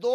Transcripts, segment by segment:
2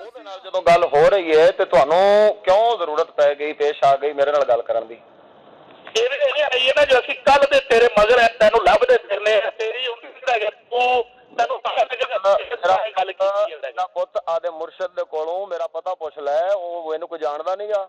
ਉਹਦੇ ਨਾਲ ਜਦੋਂ ਗੱਲ ਹੋ ਰਹੀ ਹੈ ਤੇ ਤੁਹਾਨੂੰ ਕਿਉਂ ਜ਼ਰੂਰਤ ਪੈ ਗਈ ਪੇਸ਼ ਆ ਗਈ ਮੇਰੇ ਨਾਲ ਗੱਲ ਕਰਨ ਦੀ? ਇਹ ਆਈ ਹੈ ਨਾ ਜੋ ਅਸੀਂ ਕੱਲ ਦੇ ਤੇਰੇ ਮਗਰ ਹੈ ਤੈਨੂੰ ਲੱਭਦੇ ਫਿਰਨੇ ਆ ਤੇਰੀ ਉਮੀਦ ਹੈ ਤੂੰ ਤੈਨੂੰ ਪਤਾ ਗੱਲ ਕੀਤੀ ਹੈ ਪੁੱਤ ਆਦੇ ਮੁਰਸ਼ਿਦ ਦੇ ਕੋਲੋਂ ਮੇਰਾ ਪਤਾ ਪੁੱਛ ਲੈ, ਉਹ ਇਹਨੂੰ ਕੋਈ ਜਾਣਦਾ ਨਹੀਂਗਾ।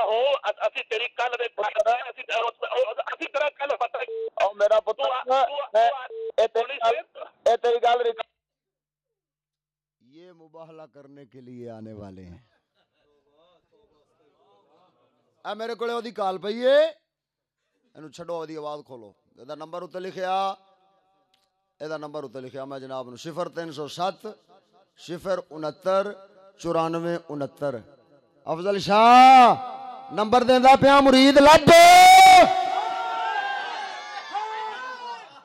ਹੋ ਅਸੀਂ ਤੇਰੀ ਕੱਲ ਦੇ ਅਸੀਂ ਤੇਰਾ ਕੱਲ ਪਤਾ ਉਹ ਮੇਰਾ ਪੁੱਤ ਇਹ ਤੇਰੀ ਗੱਲ ਨਹੀਂ। یہ مباہلہ کرنے کے لیے آنے والے ہیں. اے میرے کو دی کال پئی ہے، اینو چھڈو، دی آواز کھولو. ਇਹਦਾ ਨੰਬਰ ਉੱਤੇ ਲਿਖਿਆ، ਇਹਦਾ ਨੰਬਰ ਉੱਤੇ ਲਿਖਿਆ ਮੈਂ ਜਨਾਬ ਨੂੰ 0307 069 94 69. افضل شاہ نمبر دیندا پیا، مرید لب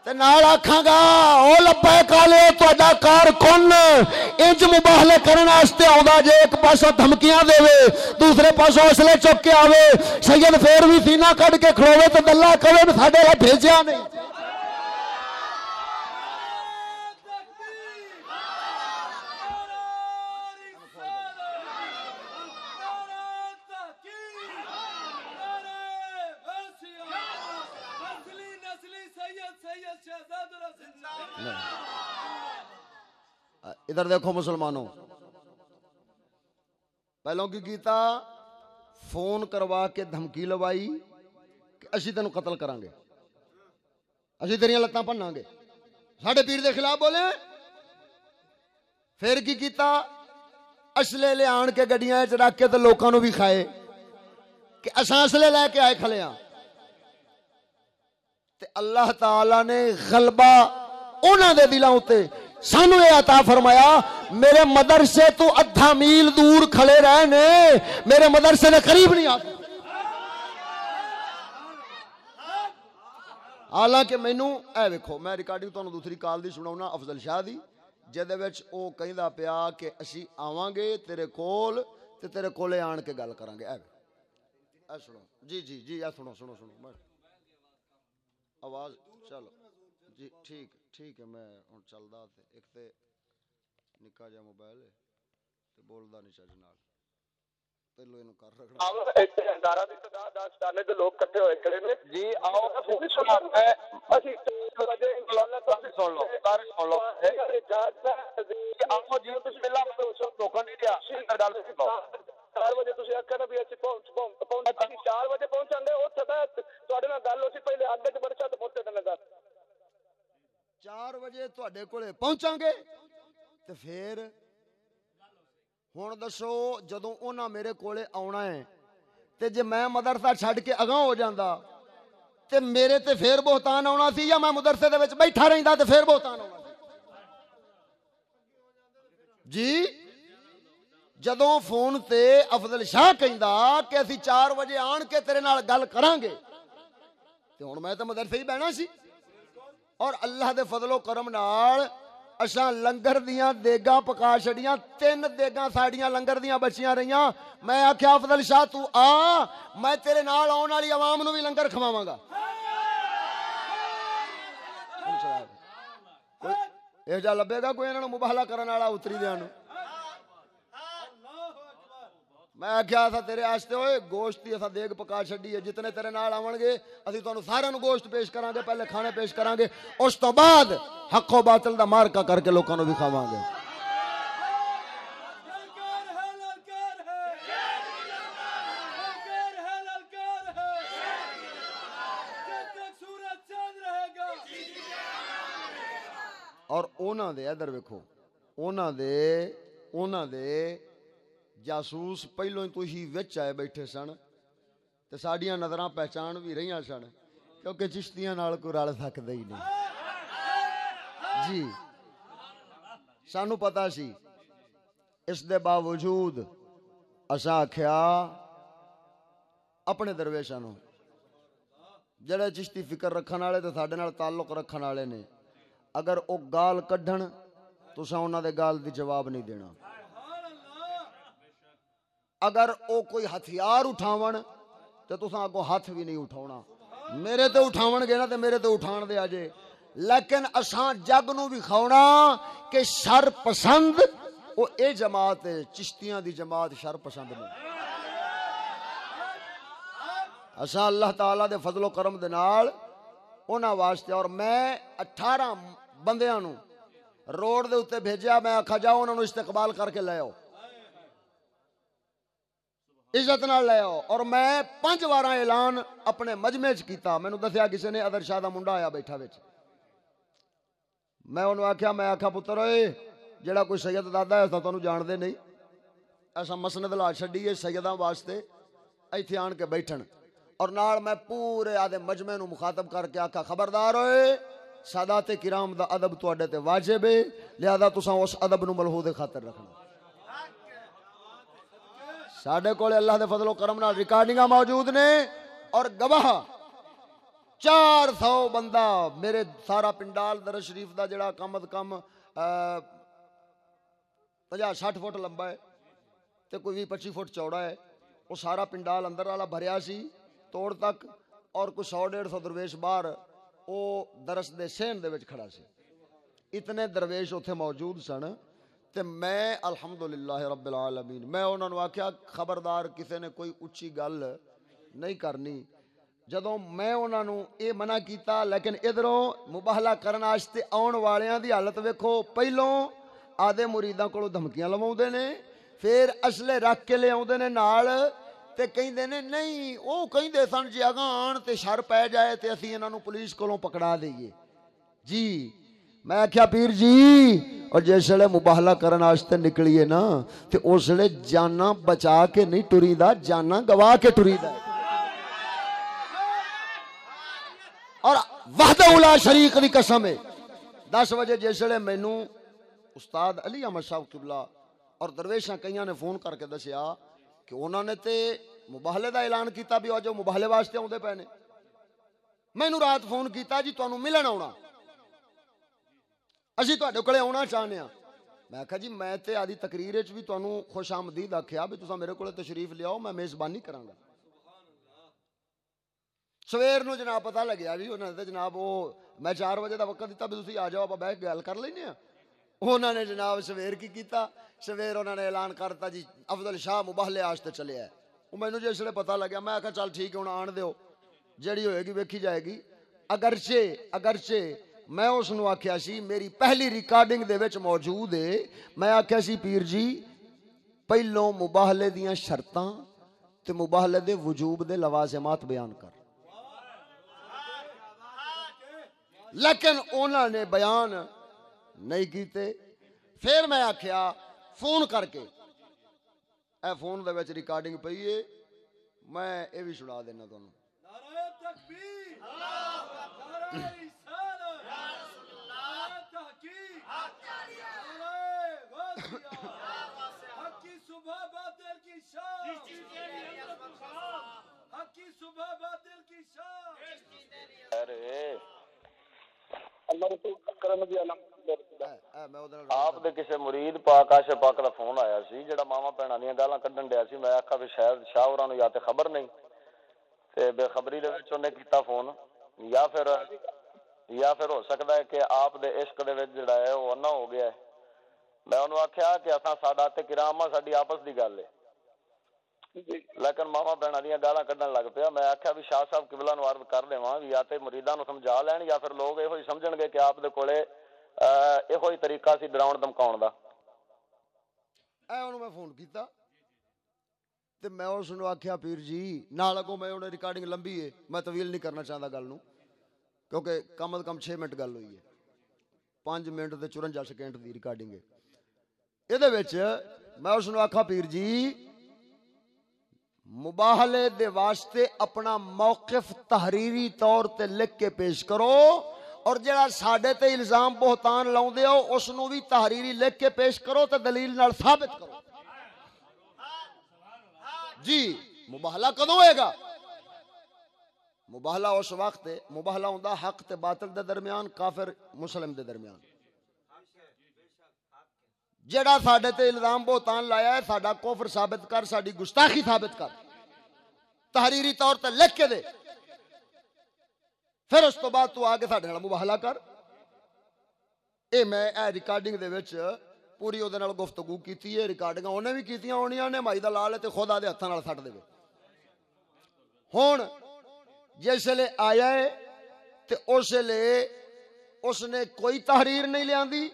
تے نال آکھاں گا او لبے کالے تہاڈا کار کون انج مباہلے کرن واسطے آوندا جے، ایک پاسوں دھمکیاں دیوے دوسرے پاسوں اسلحے چک کے آوے، سید پھر بھی سینہ کڈ کے کھلوے تے دلہ کہے ساڈے لا بھیجیا نہیں. ادھر دیکھو مسلمانوں، پہلوں کی کیتا فون کروا کے دھمکی لوائی کہ اسی تینوں قتل کران گے، اسی تیریاں لتاں بھناں گے، ساڈے پیر دے خلاف بولے. پھر کی کیتا اسلحے لے آن کے گڈیاں وچ رکھ کے تے لوکاں نوں بھی کھائے کہ اساں اسلحے لے کے آئے کھلے ہاں. تے اللہ تعالی نے غلبہ انہاں دے دلاں اُتے سانو یہ عطا فرمایا، میرے مدرسے تو ادھا میل دور کھڑے رہے نے، میرے مدرسے نے قریب نہیں آتے. حالانکہ مینوں اے ویکھو، میں ریکارڈنگ تانوں دوسری کال دی سناؤنا افضل شاہ دی، جہدے وچ او کہندا پیا کہ اسی آواں گے تیرے کول تے تیرے کولے آن کے گل کراں گے. اے سنو جی جی جی، اے سنو سنو سنو آواز چلو جی ٹھیک ٹھیک ہے. میں ہن چلدا تے ایک تے نکا جا موبائل ہے تے بولدا نہیں چج نال، پہلو اینو کر رکھنا. اب ایتھے ہزاراں دی تعداد 10 دے لوگ اکٹھے ہوئے کھڑے نے جی آؤ اسی وجہ انگلانڈ تو سن لو سارے سن لو آؤ جی تسی پہلا دھوکا نہیں دیا گل سنو. 4 بجے تسی آکھیا نا بھی اسی پہنچ 4 بجے پہنچن دے اوتھے تواڈے نال گل ہوسی، پہلے اگے تے برچا تے پہنچے تے گل 4 بجے تواڈے کولے پہنچاں گے تے پھر ہن دسو جدوں انہاں میرے کولے آونا ہے تے جے میں مدرسہ چھڈ کے اگاں ہو جاندا تے میرے تے پھر بہتان آونا سی، یا میں مدرسے دے وچ بیٹھا رہندا تے پھر بہتان آونا سی. جی جدوں فون تے افضل شاہ کہندا کہ اسی 4 بجے آن کے تیرے نال گل کراں گے تے ہن میں تے مدرسے ہی بہنا سی. اور اللہ دے فضل و کرم نال اساں لنگر دیاں دیگاں پکا چھڑیاں، 3 دیگاں ساڈیاں لنگر دیاں بچیاں رہیاں. میں آکھیا افضل شاہ تو آ، میں تیرے نال آن والی عوام نو بھی لنگر کھواواں گا. اے جا لبے گا کوئی انہاں نو مباہلہ کرن والا اتری دیاں نو. میں آکھیا تھا تیرے واسطے ہوئے گوشت دی اساں دیگ پکا چھڈی ہے، جتنے تیرے نال آون گے اسی تانوں سارے نو گوشت پیش کران گے، پہلے کھانے پیش کران گے، اس تو بعد حق و باطل دا مارکا کر کے لوکاں نو بھی کھاواں گے. اور انہاں دے ادھر ویکھو، انہاں دے جاسوس پہلوں ہی تو ہی وچ آئے بیٹھے سن تے ساڈیاں نظراں پہچان بھی رہیاں سن، کیونکہ چشتیاں نال کوئی رل سکدا ہی نہیں. جی سانو پتہ سی، اس دے باوجود اساں آکھیا اپنے درویشاں نو جڑے چشتی فکر رکھن والے تے ساڈے نال تعلق رکھن والے نے، اگر او گال کڈھن تساں انہاں دے گال دی جواب نہیں دینا. اگر او کوئی ہتھیار اٹھاون تے تساں اگوں ہاتھ بھی نہیں اٹھاونا. میرے تے اٹھاون گے نا تے میرے تے اٹھان دے اجے، لیکن اساں جگ نو بھی کھاونا کہ شر پسند او اے جماعت ہے، چشتیاں دی جماعت شر پسند نہیں. اساں اللہ تعالیٰ دے فضل و کرم دے نال انہاں واسطے، اور میں 18 بندیاں نو روڈ دے اوتے بھیجیا، میں آکھا جاؤ انہاں نو استقبال کر کے لے آؤ. عزت نال لے آؤ. اور میں 5 ਵਾਰਾਂ اعلان اپنے مجمع چ کیتا. مینوں دسیا کسی نے ادر شاہ دا منڈا آیا بیٹھا وچ. میں انہوں آکھیا پتر اوئے جڑا کوئی سید دادا ہے تانوں جان دے نہیں. ایسا مسند لا چھڈی ہے سیداں واسطے ایتھے آن کے بیٹھن. اور نال میں پورے آدھے مجمع نو مخاطب کر کے آکھا خبردار ہوئے سادات کرام دا ادب تواڈے تے واجب ہے لہذا تساں اس ادب نو ملحوظ خاطر رکھنا. ساڈے کول اللہ دے فضل و کرم نال ریکارڈنگاں موجود نے اور گواہ 400 بندہ میرے سارا پنڈال درس شریف دا جڑا کم از کم 50-60 فٹ لمبا ہے تے کوئی 20-25 فٹ چوڑا ہے. وہ سارا پنڈال اندر والا بھریا سی توڑ تک اور کوئی 100-150 درویش باہر وہ درس دے سین دے وچ کھڑا سی. اتنے درویش اتنے موجود سن تے میں الحمدللہ رب العالمین میں انہوں نے آکھیا خبردار کسے نے کوئی اچھی گل نہیں کرنی. جدوں میں انہوں نے یہ منع کیتا لیکن ادھروں مباہلہ کرن واسطے آن والیاں دی حالت ویکھو. پہلوں آدھے مریداں کولوں دھمکیاں لواؤندے نے پھر اصلے رکھ کے لے آؤندے نے نال تے کہندے نے نہیں او کہندے سن جے اگاں آن تے شر پے جائے تے اسی انہاں نوں پولیس کولوں پکڑا دئیے. جی میں آکھیا پیر جی اور جس ویلے مباہلہ کرن واسطے نکلیے نا تے اس ویلے جاناں بچا کے نہیں ٹریدا جاناں گوا کے ٹریدا. اور وحدہ لا شریک دی قسم ہے 10 بجے جس ویلے مینوں استاد علی احمد صاحب قبلہ اور درویشاں کئیاں نے فون کر کے دسیا کہ انہوں نے تے مباہلے دا اعلان کیتا بھی جو مباہلے واسطے آؤندے پے نے. مینوں رات فون کیتا جی تانوں ملن آਉਣਾ اسی تواڈے کولے آਉਣਾ چاہنے ہاں. میں کہا جی میں تے آدھی تقریر وچ بھی تانوں خوش آمدید آکھیا بھی تساں میرے کولے تشریف لیاؤ میں میزبانی کراں گا. سویر نو جناب پتہ لگیا بھی انہوں نے جناب وہ میں 4 بجے دا وقت دیتا بھی تسی آ جاؤ آپ بیٹھ گل کر لینے ہاں. انہوں نے جناب سویر کی کیتا سویر انہوں نے اعلان کرتا جی افضل شاہ مباہلے واسطے چلے ہے. وہ مینوں جس ویلے پتہ لگیا میں آکھا چل ٹھیک ہے ہن آن دیو جیڑی ہوئے گی ویکھی جائے گی. اگرچہ میں اس نو آکھیا سی میری پہلی ریکارڈنگ دے وچ موجود ہے میں آکھیا سی پیر جی پہلوں مباہلے دیاں شرطاں تے مباہلے دے وجوب دے لوازمات بیان کر. لیکن انہوں نے بیان نہیں کیتے. پھر میں آکھیا فون کر کے a phone they which recording پئی ہے میں اے بھی سنا دینا تانوں. نعرہ تکبیر نعرہ رسالت نعرہ تحقیق نعرہ غوثیہ حق کی صبح باطل کی شام حق کی صبح باطل کی شام. ارے اللہ رسول کرم دی علم آپ دے کسے مرید پاک عاشق پاک دا فون آیا سی جڑا ماما بہناں دیاں گالاں کڈن ڈیا سی. میں آکھا بھی شاید شاہ ہوراں نوں یا تے خبر نہیں تے بے خبری دے وچ اونے کیتا فون یا پھر ہو سکدا ہے کہ آپ دے عشق دے وچ جڑا ہے وہ انا ہو گیا ہے. میں انہوں آکھیا کہ اساں سادات کرام ساڈی آپس دی گل ہے لیکن ماما بہناں دیاں گالاں کڈن لگ پیا. میں آکھیا بھی شاہ صاحب قبلہ نوں عرض کر دیواں یا تے مریداں نوں سمجھا لین یا پھر لوگ ایہو ہی سمجھن گے کہ آپ دے کولے ایہو ہی طریقہ سی ڈراؤن دمکاؤن دا. اے انہوں میں فون کیتا تے میں اس نوں آکھیا پیر جی نال اگوں میں انہوں ریکارڈنگ لمبی ہے میں طویل نہیں کرنا چاہتا گل نوں کیونکہ کم از کم 6 منٹ گل ہوئی ہے 5 منٹ تے 54 سیکنڈ دی ریکارڈنگ ہے. یہ وچ میں اس نوں آکھا پیر جی مباہلے دے واسطے اپنا موقف تحریری طور تے لکھ کے پیش کرو اور جڑا ساڈے تے الزام بہتان لاؤندے ہو اس نو بھی تحریری لکھ کے پیش کرو تے دلیل نال ثابت کرو. جی مباہلہ کدوں ہوئے گا؟ مباہلہ اس وقت مباہلہ ہوندا حق تے باطل دے درمیان کافر مسلم دے درمیان. جڑا ساڈے تے الزام بہتان لایا ہے ساڈا کفر ثابت کر ساڈی گستاخی ثابت کر تحریری طور تے لکھ کے دے پھر اس تو بعد تو آگے ساڈے نال مباہلہ کر. اے میں اے ریکارڈنگ دے وچ پوری او دے نال گفتگو کیتی ہے. ریکارڈنگاں اونے بھی کیتیاں ہونیاں نے مائی دا لال تے خود آدے ہتھاں نال سٹ دے. ہن جس لے آیا ہے تے اس لے اس نے کوئی تحریر نہیں لیاندی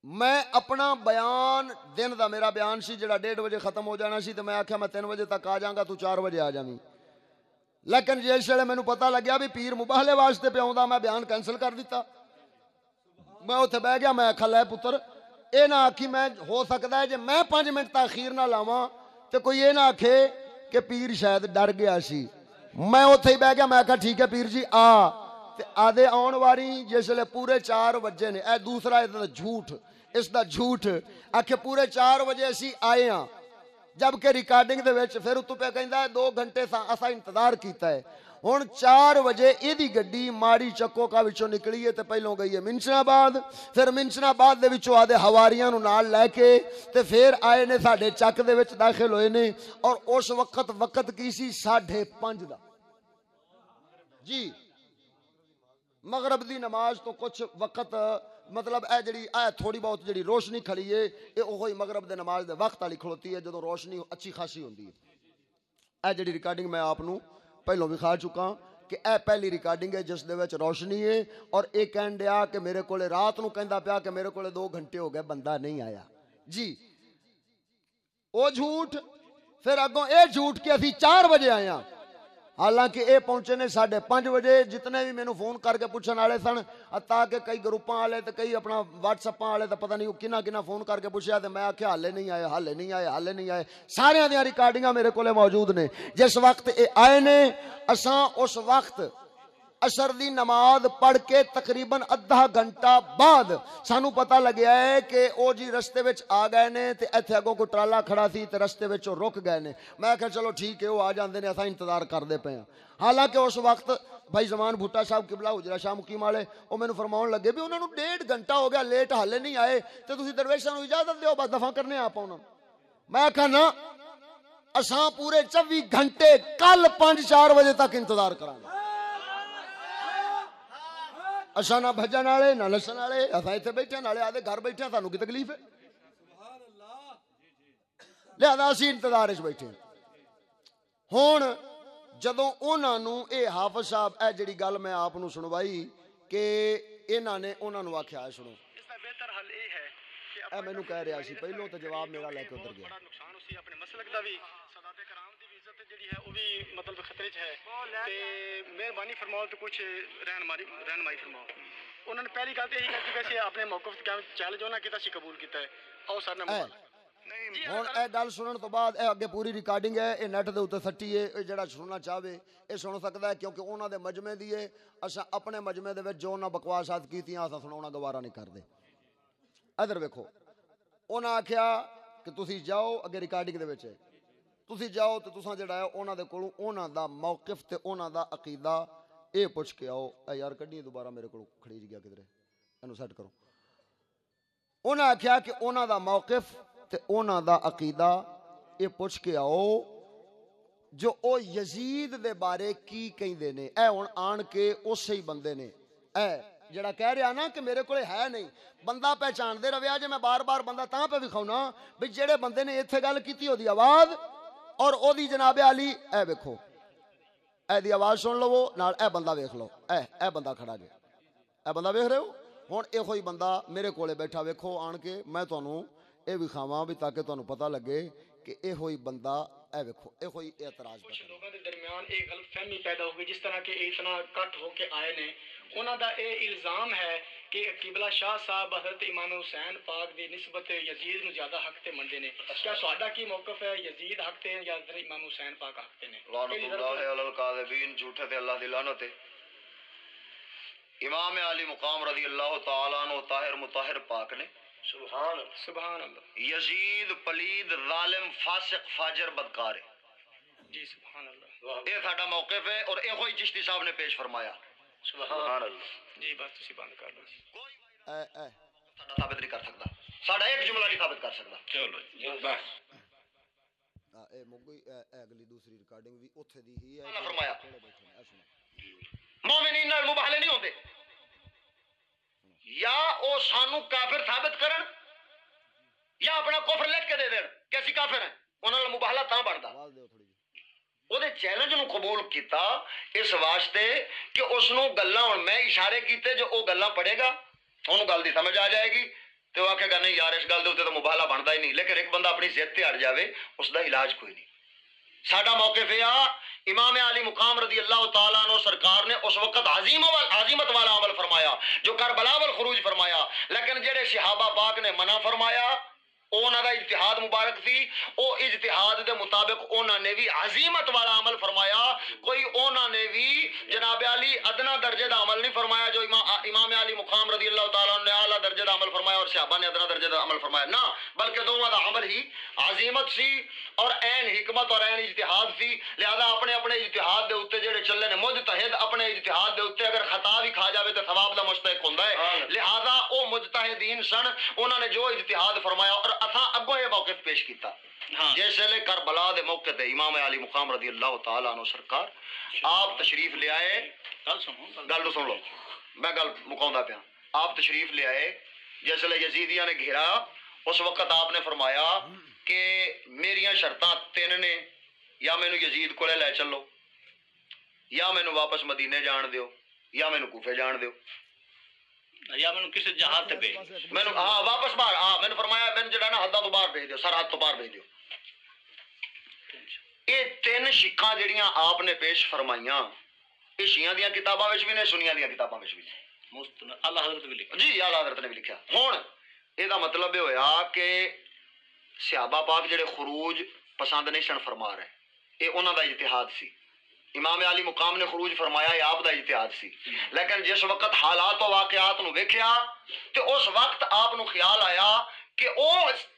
میں اپنا بیان دن دا میرا بیان سی جڑا 1:30 بجے ختم ہو جانا سی، تو میں آکھیا میں 3 بجے تک آ جاؤں گا، تو 4 بجے آ جاویں۔ لیکن جس ویلے مینوں پتہ لگیا بھی پیر مباہلے واسطے پہ آوندا، میں بیان کینسل کر دیتا۔ میں اتنے بہ گیا، میں آکھا لے پتر اے نہ آکھی میں ہو سکتا ہے جے میں 5 منٹ تاخیر نہ لاواں تو کوئی یہ نہ آکھے کہ پیر شاید ڈر گیا سی۔ میں اتنے ہی بہ گیا، میں آکھا ٹھیک ہے پیر جی آ تے آدھے آن واری جس ویلے پورے 4 بجے نے، اے دوسرا اس جھوٹ، اس دا جھوٹ آکھے پورے 4 بجے اسی آئے ہاں، جبکہ ریکارڈنگ دے وچ پھر اتوں پہ کہندا ہے 2 گھنٹے اسا انتظار کیتا ہے۔ ہن 4 بجے ایدی گڈی ماڑی چکو کا وچوں نکلی ہے تے پہلوں گئی ہے منشن آباد، پھر منشن آباد دے وچوں آدھے حواریاں نو نال لے کے تے پھر آئے نے ساڈے چک دے وچ داخل ہوئے نے، اور اس وقت کی سی 5:30 دا جی مغرب دی نماز تو کچھ وقت مطلب اے جڑی اے تھوڑی بہت جڑی روشنی کھڑی ہے اے اوہی مغرب دے نماز دے وقت والی کھڑوتی ہے جدوں روشنی اچھی خاصی ہوندی ہے۔ اے جڑی ریکارڈنگ میں آپ نو پہلوں وکھا چکا کہ اے پہلی ریکارڈنگ ہے جس دے وچ روشنی ہے، اور اے کہن دیا کہ میرے کولے رات نو کہندا پیا کہ میرے کولے 2 گھنٹے ہو گئے بندہ نہیں آیا جی، او جھوٹ۔ پھر اگوں اے جھوٹ کہ اسی 4 بجے آئے ہاں، حالانکہ اے پہنچے نے 5:30 بجے۔ جتنے بھی مینوں فون کر کے پوچھن والے سن، حتیٰ کہ کئی گروپاں والے تے کئی اپنا واٹس ایپاں والے تے پتہ نہیں کنہ کنہ فون کر کے پوچھیا، تے میں آکھیا حالے نہیں آئے، حالے نہیں آئے، حالے نہیں آئے۔ سارے دیاں ریکارڈنگاں میرے کولے موجود نے۔ جس وقت اے آئے نے اساں اس وقت عصر دی نماز پڑھ کے تقریباً آدھا گھنٹہ بعد سانو پتہ لگیا ہے کہ او جی رستے وچ آ گئے نے، تے ایتھے اگوں کوئی ٹرالا کھڑا سی تے رستے وچ او رک گئے نے۔ میں کہا چلو ٹھیک ہے وہ آ جاندے نے، اساں انتظار کردے پئے ہاں۔ حالانکہ اس وقت بھائی زمان بھٹا صاحب قبلہ حجرہ شاہ مقیم والے وہ مینوں فرماؤن لگے بھی انہاں نوں 1.5 گھنٹہ ہو گیا لیٹ حالے نہیں آئے، تے تسی درویشاں نوں اجازت دیو بس دفع کرنے آپ انہاں۔ میں کہا نا اساں پورے 24 گھنٹے کل 5-4 بجے تک انتظار کراں گے، اساں نہ بھجن والے نہ نسن والے، اساں ایتھے بیٹھے نالے آدھے گھر بیٹھے سانوں کی تکلیف ہے، لہذا اسی انتظار وچ بیٹھے۔ ہن جدوں انہاں نوں اے حافظ صاحب اے جڑی گل میں آپ نوں سنوائی کہ انہاں نے انہاں نوں آکھیا ہے سنو، اس کا بہتر حل یہ ہے کہ اے مینوں کہہ رہا سی پہلوں تے جواب میرا لے کے اتر گیا۔ بڑا نقصان اسی اپنے مسلک دا بھی، سادات کرام دی بھی عزت جڑی ہے وہ بھی مطلب خطرے چ ہے، تے مہربانی فرماؤ تو کچھ رہنمائی فرماؤ۔ انہوں نے پہلی گل تو یہی کہی کہ ویسے اپنے موقف چیلنج ہونا کیتا سی قبول کیتا ہے، آؤ سر نے ہن اے گل سنن تو بعد اے اگے پوری ریکارڈنگ ہے، اے نیٹ دے اوتے سٹی ہے، اے جڑا سننا چاہے اے سن سکدا ہے، کیونکہ انہاں دے مجمع دی ہے، اساں اپنے مجمع دے وچ جو انہاں بکواسات کیتیاں اساں سناونا گوارا نہیں کردے۔ ادھر ویکھو انہاں آکھیا کہ تسی جاؤ، اگے ریکارڈنگ دے وچ ہے، تسی جاؤ تے تساں جڑا ہے انہاں دے کولوں انہاں دا موقف تے انہاں دا عقیدہ اے پوچھ کے آؤ۔ اے یار کڈی دوبارہ میرے کول کھڑی گیا کدھر، اینو سیٹ کرو۔ انہاں آکھیا کہ انہاں دا موقف تے انہاں دا عقیدہ اے پوچھ کے آؤ جو او یزید دے بارے کی کہندے نے۔ اے ہن آن کے اسی ہی بندے نے، اے جڑا کہہ رہا نا کہ میرے کولے ہے نہیں، بندہ پہچان دے رویا جے میں بار بار بندہ تاں پہ وکھاؤنا بھی جڑے بندے نے ایتھے گل کیتی او دی آواز اور او دی جناب علی اے ویکھو، اے دی آواز سن لو نال اے بندہ ویکھ لو، اے بندہ کھڑا جے، اے بندہ ویکھ رہے ہو۔ ہن اے کوئی بندہ میرے کولے بیٹھا ویکھو آن کے، میں تانوں اے وکھاواں بھی تاکہ تانوں پتہ لگے کہ اے ہوئی بندہ اے ویکھو، اے کوئی اعتراض کچھ لوگوں کے درمیان ایک غلط فہمی پیدا ہوئی، جس طرح کہ اتنا کٹ ہو کے آئے نے، انہوں دا اے الزام ہے کہ قبلہ شاہ صاحب حضرت امام حسین پاک دی نسبت یزید نو زیادہ حق تے منڈے نے۔ کیا سواڈا کی موقف ہے، یزید حق تے یا حضرت امام حسین پاک حق تے نے؟ لعنت اللہ علی الکاذبین، جھوٹے تے اللہ دی لعنت ہے۔ امام علی مقام رضی اللہ تعالیٰ عنہ طاہر مطہر پاک نے، سبحان اللہ، یزید پلید ظالم فاسق فاجر بدکار ہے، جی سبحان اللہ، یہ ساڈا موقف ہے اور یہ کوئی چشتی صاحب نے پیش فرمایا۔ سبحان اللہ، جی بات تسی بند کر لو، ساڈا ثابت نہیں کر سکتا، ساڈا ایک جملہ نہیں ثابت کر سکتا۔ چلو جی بس اے مگئی اے اگلی دوسری ریکارڈنگ بھی اوتھے دی ہی ہے۔ اللہ فرمایا سنو مومنین نال مباہلے نہیں ہوندے، یا او سانو کافر ثابت کرن یا اپنا کفر لکھ کے دے دین کہ اسی کافر ہیں، انہاں نال مباہلہ تاں بندا۔ آواز دیو تھوڑی جی۔ او دے چیلنج نو قبول کیتا اس واسطے کہ اس نو گلاں، ہن میں اشارے کیتے جو او گلاں پڑھے گا اونوں گل دی سمجھ آ جائے گی، تو آکھے گا نہیں یار اس گل دے تو مباہلا بنتا ہی نہیں، لیکن ایک بندہ اپنی ضد تے ہٹ جاوے اس دا علاج کوئی نہیں۔ ساڈا موقف یہ آ امام علی مقام رضی اللہ تعالیٰ عنہ سرکار نے اس وقت عظیمت والا عمل فرمایا جو کربلا والخروج فرمایا، لیکن جڑے صحابہ پاک نے منع فرمایا انہوں دا اجتہاد مبارک تھی، او اجتہاد دے مطابق انہوں نے بھی عظیمت والا عمل فرمایا، کوئی انہوں نے بھی جناب علی ادنا درجے دا عمل نہیں فرمایا جو امام علی مقام رضی اللہ تعالیٰ نے اعلیٰ درجے دا عمل فرمایا اور صحابہ نے ادنا درجے دا عمل فرمایا، نہ بلکہ دونوں دا عمل ہی عظیمت سی اور عین حکمت اور عین اجتہاد سی۔ لہذا اپنے اپنے اجتہاد دے اوتے جڑے چلے نے مجتہد اپنے اجتہاد دے اوتے اگر خطا بھی کھا جاوے تے ثواب دا مستحق ہوندا ہے، لہذا او مجتہدین سن، انہوں نے جو اجتہاد فرمایا اور اساں اگوں یہ موقف پیش کیتا۔ جیسے لے کربلا دے موقع تے امام علی مقام رضی اللہ تعالیٰ عنہ سرکار آپ تشریف لے آئے، گل سن لو میں گل مکاؤندا پیا، آپ تشریف لے آئے جیسے لے یزیدیاں نے گھیرا، اس وقت آپ نے فرمایا کہ میریاں شرطاں تین نے، یا مینو یزید کولے لے چلو، یا مینو واپس مدینے جان دیو، یا مینو کوفے جان دیو، یا مینوں کسی جہاد تے بھیج، مینو ہاں واپس باہر، ہاں مینو فرمایا مینو جڑا نا حداں تو باہر بھیج دیو، سرحد تو باہر بھیج دیو۔ یہ تین شکاں جڑیاں آپ نے پیش فرمائیاں یہ شیعہ دیاں کتاباں وچ بھی نے، سنیاں دیاں کتاباں وچ بھی نے، اللہ حضرت بھی لکھا جی اعلیٰ حضرت نے بھی لکھا۔ ہن یہ مطلب یہ ہویا کہ صحابہ پاک جڑے خروج پسند نہیں سن فرما رہے، یہ انہاں دا اجتہاد سی، امام علی مقام نے خروج فرمایا یہ آپ دا اجتہاد سی، لیکن جس وقت حالات و واقعات نو ویکھیا تے اس وقت آپ نو خیال آیا کہ او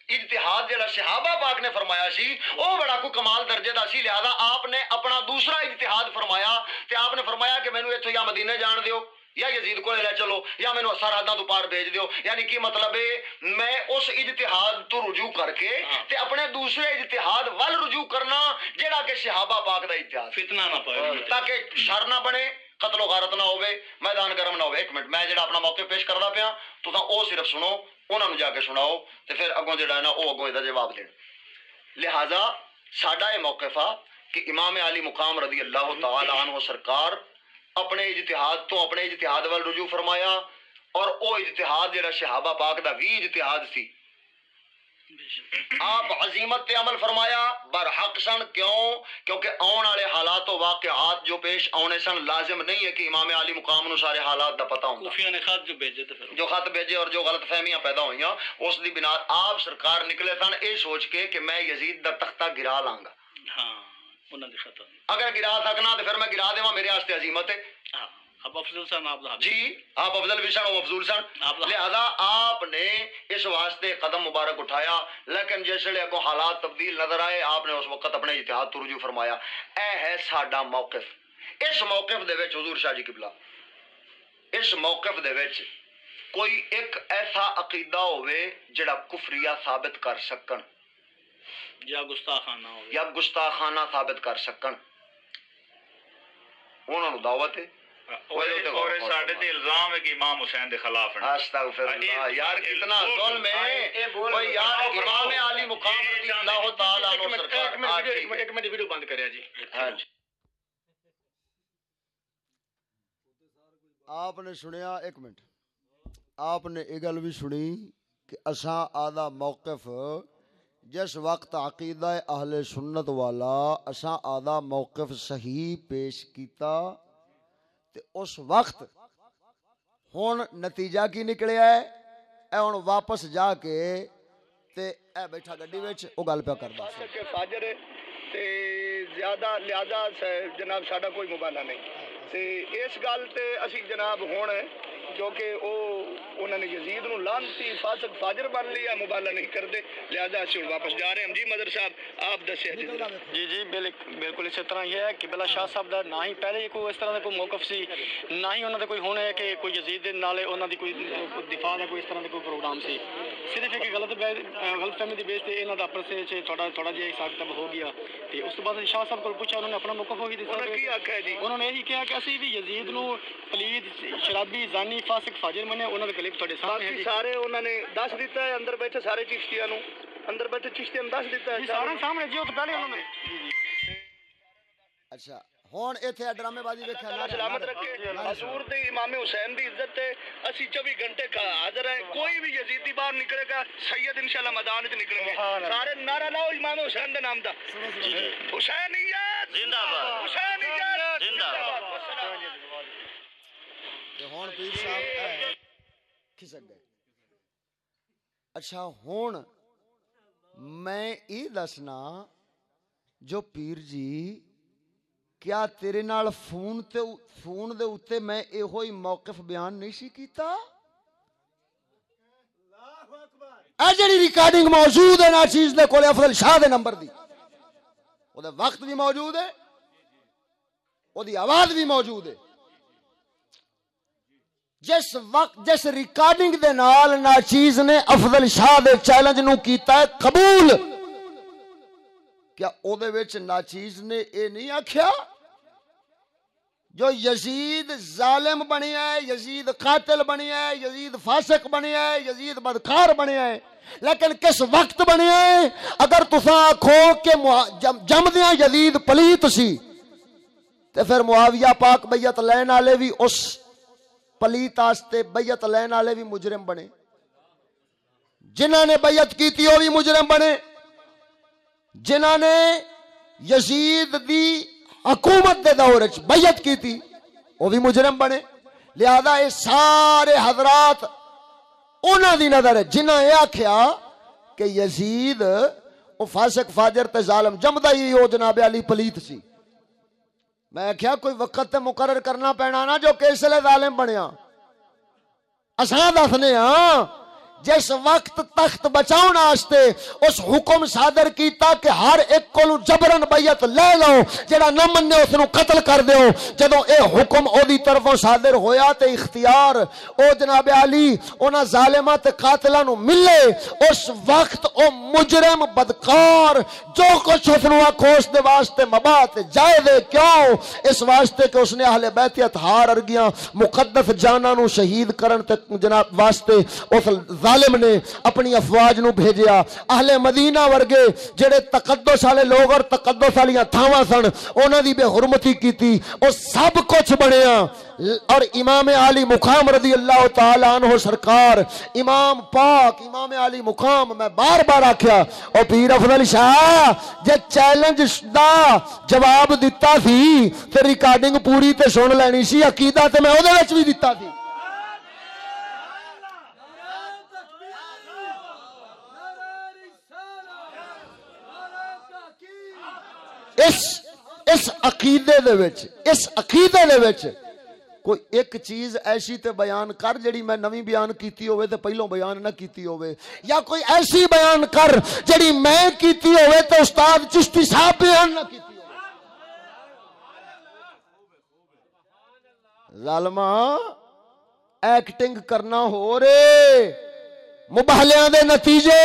اجتہاد جڑا صحابہ پاک نے فرمایا سی او بڑا کوئی کمال درجے دا سی، لہذا آپ نے اپنا دوسرا اجتہاد فرمایا تے آپ نے فرمایا کہ مینوں ایتھوں یا مدینے جان دیو یا یزید کو لے چلو یا مینوں سرحداں تو پار بھیج دیو، یعنی کی مطلب ہے میں اس اجتہاد تو رجوع کر کے تے اپنے دوسرے اجتہاد ول رجوع کرنا جڑا کہ صحابہ پاک دا اجتہاد، فتنہ نہ پائے تاکہ شر نہ بنے، قتل و غارت نہ ہوئے، میدان گرم نہ ہوئے۔ ایک منٹ میں جڑا اپنا موقع پیش کردا پیا تو او صرف سنو، انہاں نوں جا کے سناؤ تے پھر اگوں جڑا ہے نا او اگوں دا جواب دین۔ لہذا ساڈا یہ موقف آ کہ امام علی مقام رضی اللہ تعالی عنہ سرکار اپنے اجتہاد تو اپنے اجتہاد وال رجوع فرمایا اور او اجتہاد جڑا صحابہ پاک دا وی اجتہاد سی، آپ عظیمت تے عمل فرمایا برحق سن، کیوں؟ کیونکہ آن والے حالات و واقعات جو پیش آنے سن لازم نہیں ہے کہ امام علی مقام نو سارے حالات دا پتہ ہوندا، کوفیہ نے خط جو بھیجے تے پھر جو خط بھیجے اور جو غلط فہمیاں پیدا ہوئیاں اس دی بنا آپ سرکار نکلے سن اے سوچ کے کہ میں یزید دا تختہ گرا لاں گا، ہاں انہاں دی خط اگر گرا سکنا تو پھر میں گرا دیواں، میرے واسطے عظیمت ہے۔ ہاں اب افضل صاحب آپ دا جی آپ افضل بھی سن وہ افضول سن، لہذا آپ نے اس واسطے قدم مبارک اٹھایا، لیکن جیسے کو حالات تبدیل نظر آئے آپ نے اس وقت اپنے اجتہاد تو رجوع فرمایا۔ اے ہے ساڈا موقف، اس موقف دے وچ حضور شاہ جی قبلہ اس موقف دے وچ کوئی ایک ایسا عقیدہ ہوئے جڑا کفریہ ثابت کر سکن یا گستاخانہ ہو یا گستاخانہ ثابت کر سکن، انہوں نے دعوت ہے اور ساڈے تے الزام ہے کہ امام حسین دے خلاف ہیں۔ استغفر اللہ، یار کتنا ظلم ہے، کوئی یار امام علی مقام رضی اللہ تعالی عنہ سرکار۔ ایک منٹ ویڈیو بند کریا جی۔ آپ نے سنیا، ایک منٹ، آپ نے یہ گل بھی سنی کہ اساں آدھا موقف جس وقت عقیدہ اہل سنت والا اساں آدھا موقف صحیح پیش کیتا تے اس وقت ہن نتیجہ کی نکلیا ہے، اے ہن واپس جا کے تے اے بیٹھا گڈی وچ او گل پیا کردا سی فاجر تے زیادہ لہذا جناب ساڈا کوئی مبالغہ نہیں تے اس گل تے اسی جناب ہن جو کہ انہوں نے یزید نو لعنتی فاسق فاجر بن لیا، مبالغہ نہیں کرتے، لہذا اسی واپس جا رہے ہیں۔ جی مدر صاحب آپ دسیا جی۔ جی بالکل اسی طرح یہ ہے کہ قبلہ شاہ صاحب دا نہ ہی پہلے کوئی اس طرح کا کوئی موقف سی، نہ ہی انہوں نے کوئی ہونا ہے کہ کوئی یزید دے نالے انہوں دی کوئی دفاع دا کوئی اس طرح کا کوئی پروگرام سی، صرف ایک غلط فہمی دی بیس تے انہوں دا اپنے سے تھوڑا جہا حساب کتاب ہو گیا تے اس کے بعد شاہ صاحب کو پوچھا، انہوں نے اپنا موقف وہی دسیا، انہوں نے یہی کہا کہ اسی بھی یزید نو پلید شرابی زانی فاسق فاجر منے، انہوں نے کلپ تھوڑے سامنے ہیں سارے انہوں نے دس دیتا ہے، اندر بیٹھے سارے چشتیاں نو، اندر بیٹھے چشتیاں دس دیتا ہے سارے سامنے جی، وہ تو پہلے انہوں نے۔ اچھا ہن ایتھے ڈرامے بازی ویکھیا اللہ سلامت رکھے حضور دی امام حسین دی عزت تے اسی 24 گھنٹے حاضر ہیں. کوئی بھی یزیدی باہر نکلے گا سید انشاءاللہ میدان وچ نکلیں گے. سارے نعرہ لاؤ امام حسین دے نام دا. حسینیت زندہ باد, حسینیت زندہ باد. تے ہن پیر صاحب کھسک گئے. اچھا ہن میں یہ دسنا جو پیر جی کیا تیرے نال فون دے اوتے میں ایہو ہی موقف بیان نہیں سی کیتا؟ اے جڑی ریکارڈنگ موجود ہے نا چیز دے کولے افضل شاہ دے نمبر دی, او دے وقت بھی موجود ہے, او دی آواز بھی موجود ہے. جس ریکارڈنگ دے نال نا چیز نے افضل شاہ دے چیلنج نو کیتا ہے قبول, کیا او دے وچ نا چیز نے اے نہیں آکھیا جو یزید ظالم بنیا ہے, یزید قاتل بنیا ہے, یزید فاسق بنیا ہے, یزید بدکار بنیا ہے, لیکن کس وقت بنیا ہے؟ اگر تساں آکھو کہ جمدیاں یزید پلیت سی تے پھر معاویہ پاک بیعت لین والے بھی اس پلیت آستے بیعت لین والے بھی مجرم بنے, جنہاں نے بیعت کیتی وہ بھی مجرم بنے, جنہاں نے یزید دی حکومت دے دور وچ بیعت کیتی وہ بھی مجرم بنے. لہذا یہ سارے حضرات انہاں دی نظر ہے جنہاں یہ آکھیا کہ یزید وہ فاسق فاجر تے ظالم جمدا ہی وہ جناب علی پلیت سی. میں کیا کوئی وقت تے مقرر کرنا پینا نا جو کس لئے ظالم بنیا. اساں دسنے ہاں جس وقت تخت بچاؤن واسطے اس حکم صادر کیتا کہ ہر ایک کو جبرن بیعت لے لو, جڑا نہ منے اس نو قتل کر دیو. جدوں اے حکم او دی طرفوں صادر ہویا تے اختیار او جناب علی انہاں ظالماں تے قاتلاں نو ملے, اس وقت او مجرم بدکار جو کچھ اس نو آکھو اس دے واسطے مباح تے جائز ہے. کیوں؟ اس واسطے کہ اس نے اہل بیت اطہار ارگیاں مقدس جاناں نو شہید کرن تے جناب واسطے اس ظالم نے اپنی افواج نو بھیجیا. اہل مدینہ ورگے جڑے تقدس والے لوگ اور تقدس والیاں تھاواں سن انہاں دی بے حرمتی کیتی, او سب کچھ بنیا. اور امام علی مقام رضی اللہ تعالی عنہ سرکار امام پاک امام علی مقام میں بار بار آکھیا او پیر افضل شاہ جے چیلنج دا جواب دتا سی تے ریکارڈنگ پوری تے سن لینی سی, عقیدہ تے میں او دے وچ بھی دتا سی. اس عقیدے دے وچ کوئی ایک چیز ایسی تے بیان کر جڑی میں نویں بیان کیتی ہوئے تے پہلوں بیان نہ کیتی ہوئے, یا کوئی ایسی بیان کر جڑی میں کیتی ہوئے تے استاد چشتی صاحب بیان نہ کیتی ہوئے. ظالما ایکٹنگ کرنا ہو رے, مباہلیاں دے نتیجے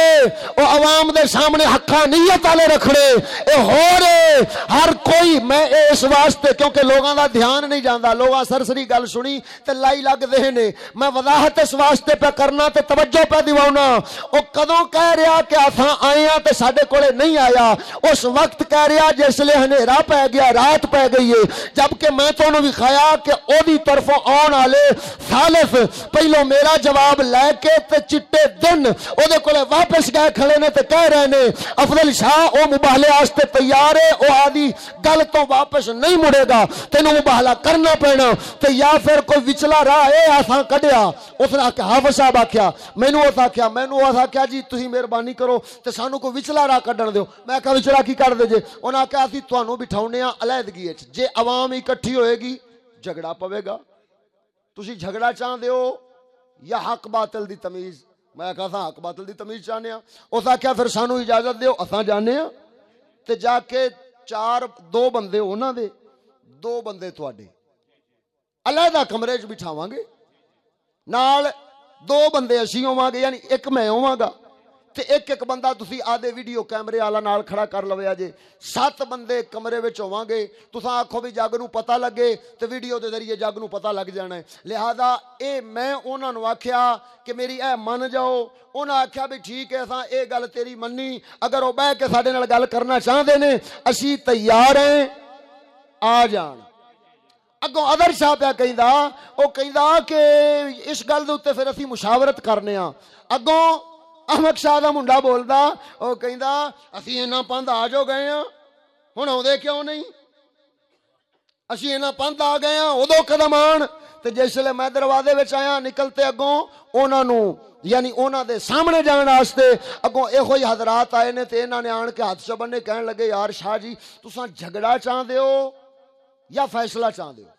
او عوام دے سامنے حقانیت والے رکھنے اے ہو رہے. ہر کوئی میں اس واسطے کیونکہ لوگاں دا دھیان نہیں جاندا, لوگاں سرسری گل سنی تے لائی لگ دے نے, میں وضاحت اس واسطے پہ کرنا تے توجہ پہ دیواؤنا. او کدوں کہہ رہا کہ اساں آئے ہاں تے ساڈے کولے نہیں آیا, اس وقت کہہ رہا جس لے ہنیرا پہ گیا رات پہ گئی ہے, جبکہ میں تو انہوں دکھایا کہ او دی طرفوں آن والے ثالث پہلو میرا جواب لے کے تے چٹے دن او دے کولے واپس گئے کھڑے نے تے کہہ رہے نے افضل شاہ او مباہلے واسطے تیار ہے, او آدھی گل تو واپس نہیں مڑے گا, تینوں مباہلہ کرنا پینا. تے یا پھر کوئی وچلا راہ اے آساں کڈیا, اس نے آکھیا حافظ صاحب آکھیا مینوں اس آکھیا جی تسی مہربانی کرو تے سانوں کوئی وچلا راہ کڈن دیو. میں کہا وچلا کی کر دے جے؟ انہاں آکھیا اسی تانوں بٹھاونے ہاں علیحدگی وچ, جے عوام اکٹھی ہوئے گی جھگڑا پوے گا. تسی جھگڑا چاہندے ہو یا حق باطل دی تمیز؟ میں کہا تھا حق باطل دی تمیز چاہنے ہاں. اس آکھیا پھر سانو اجازت دیو اساں جانے ہاں تے جا کے دو بندے انہاں دے دو بندے تواڈے علیحدہ کمرے وچ بٹھاواں گے, نال دو بندے اسی ہوواں گے, یعنی ایک میں ہوواں گا تے ایک بندہ تسی آدھے ویڈیو کیمرے والا نال کھڑا کر لویا جے. 7 بندے کمرے وچ ہوواں گے, تساں آکھو بھی جگ نو پتہ لگے تے ویڈیو دے ذریعے جگ نو پتہ لگ جانا ہے. لہذا اے میں انہاں نو آکھیا کہ میری اے من جاؤ, انہاں آکھیا بھی ٹھیک ہے اساں اے گل تیری مننی, اگر او بیٹھ کے ساڈے نال گل کرنا چاہندے نے اسی تیار ہیں. آ جان. اگوں ادر شاہ پیا کہندا او کہندا کہ اس گل دے اوتے پھر اسی مشاورت کرنے ہاں. اگوں احمد شاہ دا منڈا بولدا او کہندا اسی انہاں پند آ جو گئے ہاں ہن اودے کیوں نہیں, اسی انہاں پند آ گئے ہاں ادو قدم آن. تے جس لے میں دروازے وچ آیا نکلتے اگوں انہاں نو یعنی انہاں دے سامنے جان واسطے اگوں ایہو ہی حضرات آئے نے تے انہاں نے آن کے ہاتھ چبنے کہن لگے یار شاہ جی تساں جھگڑا چاہندے ہو یا فیصلہ چاہندے ہو.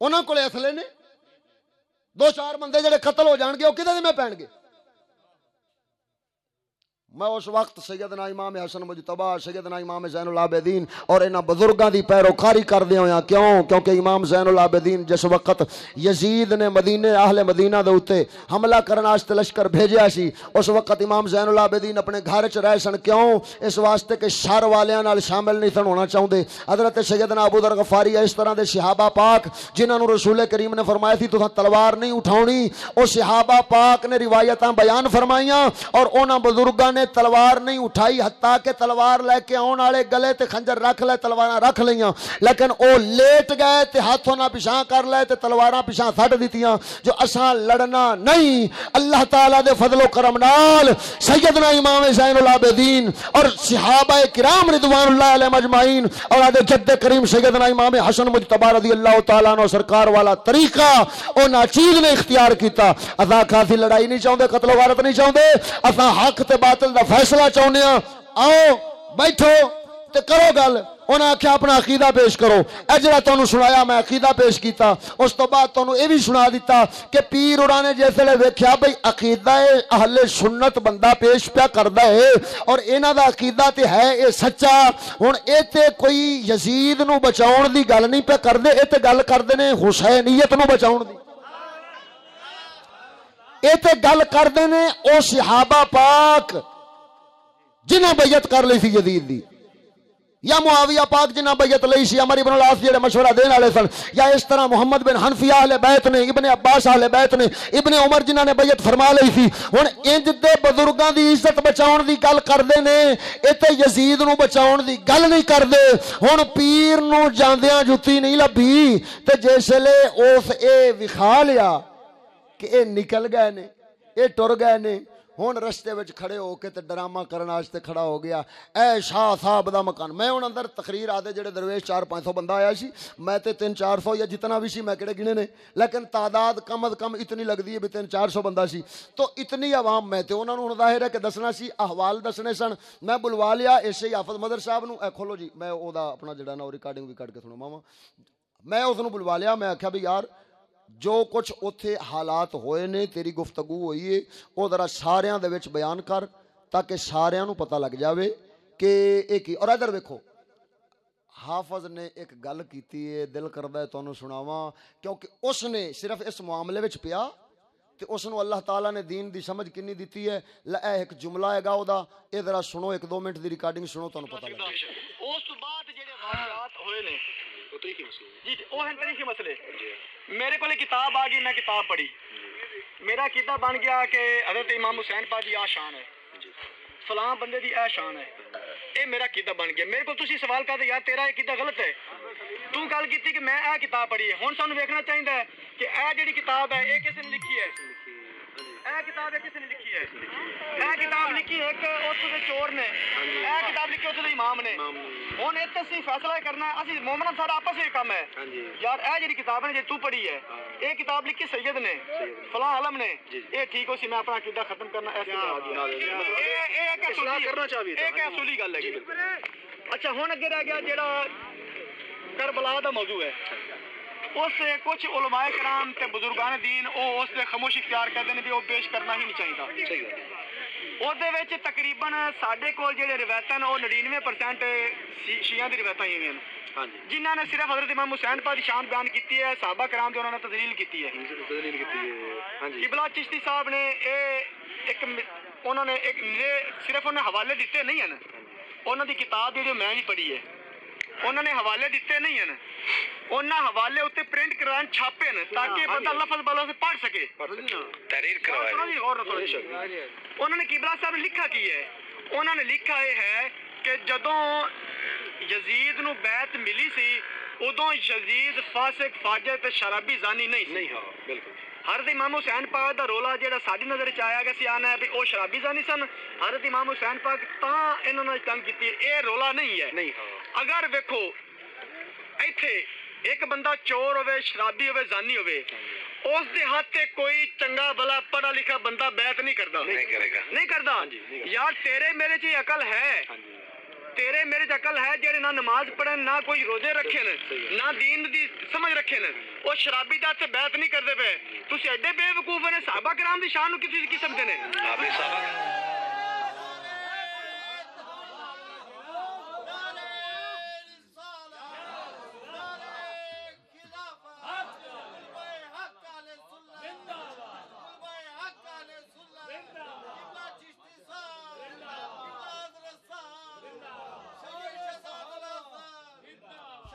انہاں کولے اصلے نے 2-4 بندے جڑے قتل ہو جان گے وہ کدے میں پین گے. میں اس وقت سیدنا امام حسن مجتبی سیدنا امام زین العابدین اور انہاں بزرگاں دی پیروکاری کردے ہویا. کیوں؟ کیونکہ امام زین العابدین جس وقت یزید نے مدینے اہل مدینہ دے اوتے حملہ کرن واسطے لشکر بھیجیا سی اس وقت امام زین العابدین اپنے گھر چ رہ سن. کیوں؟ اس واسطے کہ شر والیاں نال شامل نہیں سن ہونا چاہندے. حضرت سیدنا ابو ذر غفاری اس طرح دے صحابہ پاک جنہاں نو رسول کریم نے فرمایا سی تساں تلوار نہیں اٹھاونی, او صحابہ پاک نے روایتاں بیان فرمائیاں اور انہاں بزرگاں نے تلوار نہیں اٹھائی حتیٰ کہ تلوار لے کے آن والے گلے تے خنجر رکھ لے تلواراں رکھ لیاں لیکن او لیٹ گئے تے ہاتھوں نہ پیچھاں کر لے تے تلواراں پیچھاں سٹ دتیاں. جو اساں لڑنا نہیں اللہ تعالی دے فضل و کرم نال سیدنا امام زین العابدین اور صحابہ کرام رضوان اللہ علیہم اجمعین اور ادے جد کریم سیدنا امام حسن مجتبی رضی اللہ تعالی عنہ سرکار والا طریقہ او ناچیز نے اختیار کیتا. اساں کافی لڑائی نہیں چاہندے, قتل و غارت نہیں چاہندے, اساں حق تے باطل دا فیصلہ چاہنے ہاں. آؤ بیٹھو تے کرو گل. انہاں آکھیا اپنا عقیدہ پیش کرو. اے جڑا تانوں سنایا میں عقیدہ پیش کیتا. اس تو بعد تانوں اے بھی سنا دیتا کہ پیر اوراں نے جیسے ویکھیا بھئی عقیدہ اہل سنت بندہ پیش پیا کردا ہے اور انہاں دا عقیدہ تے ہے اے سچا. ہن اے تے کوئی یزید نو بچاؤن دی گل نہیں پیا کردے, اے تے گل کردے نے حسینیت نو بچاؤن دی. اے تے گل کردے نے او صحابہ پاک جنہاں بیعت کر لی سی یزید دی, یا معاویہ پاک جنہاں بیعت لئی سی عمر ابن العاص جڑے مشورہ دین والے سن, یا اس طرح محمد بن حنفیہ اہل بیت نے, ابن عباس اہل بیت نے, ابن عمر جنہاں نے بیعت فرما لئی سی. ہن انج دے بزرگاں دی عزت بچاؤن دی گل کردے نے, اے تے یزید نو بچاؤن دی گل نہیں کردے. ہن پیر نو جاندیاں جُتی نہیں لبھی تے جسلے اس اے وکھا لیا کہ اے نکل گئے نے, اے ٹر گئے نے, ہن رستے وچ کھڑے ہو کے تے ڈرامہ کرن واسطے کھڑا ہو گیا. اے شاہ صاحب دا مکان. میں ہن اندر تقریر آدے جڑے درویش 400-500 بندہ آیا سی, میں تے 300-400 یا جتنا بھی سی میں کہڑے گنے نے, لیکن تعداد کم از کم اتنی لگدی ہے بھی 300-400 بندہ سی. تو اتنی عوام میں تے انہاں نوں ظاہر ہے کہ دسنا سی, احوال دسنے سن. میں بلوا لیا ایسے ہی حافظ مدر صاحب نوں. اے کھولو جی میں او دا اپنا جڑا نا ریکارڈنگ بھی کٹ کے سناواں. میں اس نوں بلوا لیا, میں آکھیا بھی یار جو کچھ اوتھے حالات ہوئے نے تیری گفتگو ہوئی ہے او ذرا ساریاں دے وچ بیان کر تاکہ ساریاں نوں پتہ لگ جاوے کہ اے کی. اور ادھر ویکھو حافظ نے ایک گل کیتی ہے, دل کردا ہے تانوں سناواں کیونکہ اس نے صرف اس معاملے وچ پیا تے اس نوں اللہ تعالیٰ نے دین دی سمجھ کنی دتی ہے. اے ایک جملہ ہے گا او دا, اے ذرا سنو, 1-2 منٹ دی ریکارڈنگ سنو تانوں پتہ لگ جائے. اس تو بعد جڑے واقعات ہوئے نے جی وہ ہیں تاریخی مسئلے. میرے کو کتاب آ گئی, میں کتاب پڑھی, میرا عقیدہ بن گیا کہ حضرت امام حسین پاک دی آ شان ہے, فلاں بندے دی اے شان ہے. اے میرا عقیدہ بن گیا. میرے کو تسی سوال کرتے یار تیرا عقیدہ غلط ہے, تو گل کیتی کہ میں اے کتاب پڑھی ہے. ہن سانوں ویکھنا چاہیدا ہے کہ اے جڑی کتاب ہے اے کس نے لکھی ہے. اے کتاب کس نے لکھی ہے. اے کتاب لکھی ہے کہ اس دے چور نے, اے کتاب لکھی اس دے امام نے. ہن اتے اسی فیصلہ کرنا ہے, اسی مومن سارا آپس وچ کام ہے یار. اے جڑی کتاب ہے جے تو پڑھی ہے اے کتاب لکھی سید نے فلاں عالم نے, اے ٹھیک ہو سی میں اپنا عقیدہ ختم کرنا ایسے آ گیا. اے ایک کرنا چاہیے ایک اصولی گل ہے. اچھا ہن اگے رہ گیا جڑا کربلا دا موضوع ہے. اس کچھ علماء کرام تے بزرگان دین او اس تے خاموشی اختیار کرتے ہیں بھی وہ پیش کرنا ہی نہیں چاہیے. ਉਹਦੇ ਵਿੱਚ ਤਕਰੀਬਨ ਸਾਡੇ ਕੋਲ ਜਿਹੜੇ ਰਿਵਾਇਤਾਂ ਨੇ ਉਹ 99% ਸ਼ੀਆ ਦੀ ਰਿਵਾਇਤਾਂ ਹੀ ਹਨ ਜਿਨ੍ਹਾਂ ਨੇ ਸਿਰਫ ਹਜ਼ਰਤ ਇਮਾਮ ਹੁਸੈਨ ਪਾਕ ਦੀ ਸ਼ਾਨ ਬਿਆਨ ਕੀਤੀ ਹੈ, ਸਹਾਬਾ کرام ਦੀ ਉਹਨਾਂ ਨੇ ਤਜ਼ਲੀਲ ਕੀਤੀ ਹੈ. ਕਿਬਲਾ ਚਿਸ਼ਤੀ ਸਾਹਿਬ ਨੇ ਇਹ ਇੱਕ ਉਹਨਾਂ ਨੇ ਇੱਕ ਸਿਰਫ ਉਹਨੇ ਹਵਾਲੇ ਦਿੱਤੇ ਨਹੀਂ ਹਨ, ਉਹਨਾਂ ਦੀ ਕਿਤਾਬ ਜਿਹੜੀ ਮੈਂ ਵੀ ਪੜ੍ਹੀ ਹੈ ਉਹਨਾਂ ਨੇ ਹਵਾਲੇ ਦਿੱਤੇ ਨਹੀਂ ਹਨ, ਉਹਨਾਂ ਹਵਾਲੇ ਉੱਤੇ ਪ੍ਰਿੰਟ ਕਰਾਉਣ ਛਾਪੇ ਨੇ ਤਾਂ ਕਿ ਬੰਦਾ ਲਫ਼ਜ਼ ਬਲਫ਼ਜ਼ ਪੜ੍ਹ ਸਕੇ, ਤਹਿਰੀਰ ਕਰਵਾਏ. ਉਹਨਾਂ ਨੇ ਕਿਬਲਾ ਸਾਹਿਬ ਨੇ ਲਿਖਾ ਕੀ ਹੈ, ਉਹਨਾਂ ਨੇ ਲਿਖਾ ਇਹ ਹੈ کہ جدوں یزید نو بیعت ملی سی ادوں یزید فاسق فاجر تے شرابی زانی نہیں سی. نہیں ہاں بالکل. حضرت امام حسین پاک دا رولا جہاں ساری نظر چ آیا گیا سی آنا ہے بھی وہ شرابی زانی سن. حضرت امام حسین پاک تاں انہوں نے تنگ کی. اے رولا نہیں ہے. نہیں ہاں. اگر ویکھو ایتھے ایک بندہ چور ہوئے شرابی ہوئے زانی ہوئے اس دے ہاتھ تے کوئی چنگا بلا پڑھا لکھا بندہ بیعت نہیں کردا. نہیں کرے گا. نہیں کردا. یار تیرے میرے چ عقل ہے. تیرے میرے عقل ہے جڑے نہ نماز پڑھن نہ کوئی روزے رکھے نہ دین دی سمجھ رکھے وہ شرابی دا تے بیعت نہیں کرتے پے. تسی ایڈے بے وقوف نے صحابہ کرام دی شان نو کسی کی سمجھتے نے. آپ نے صحابہ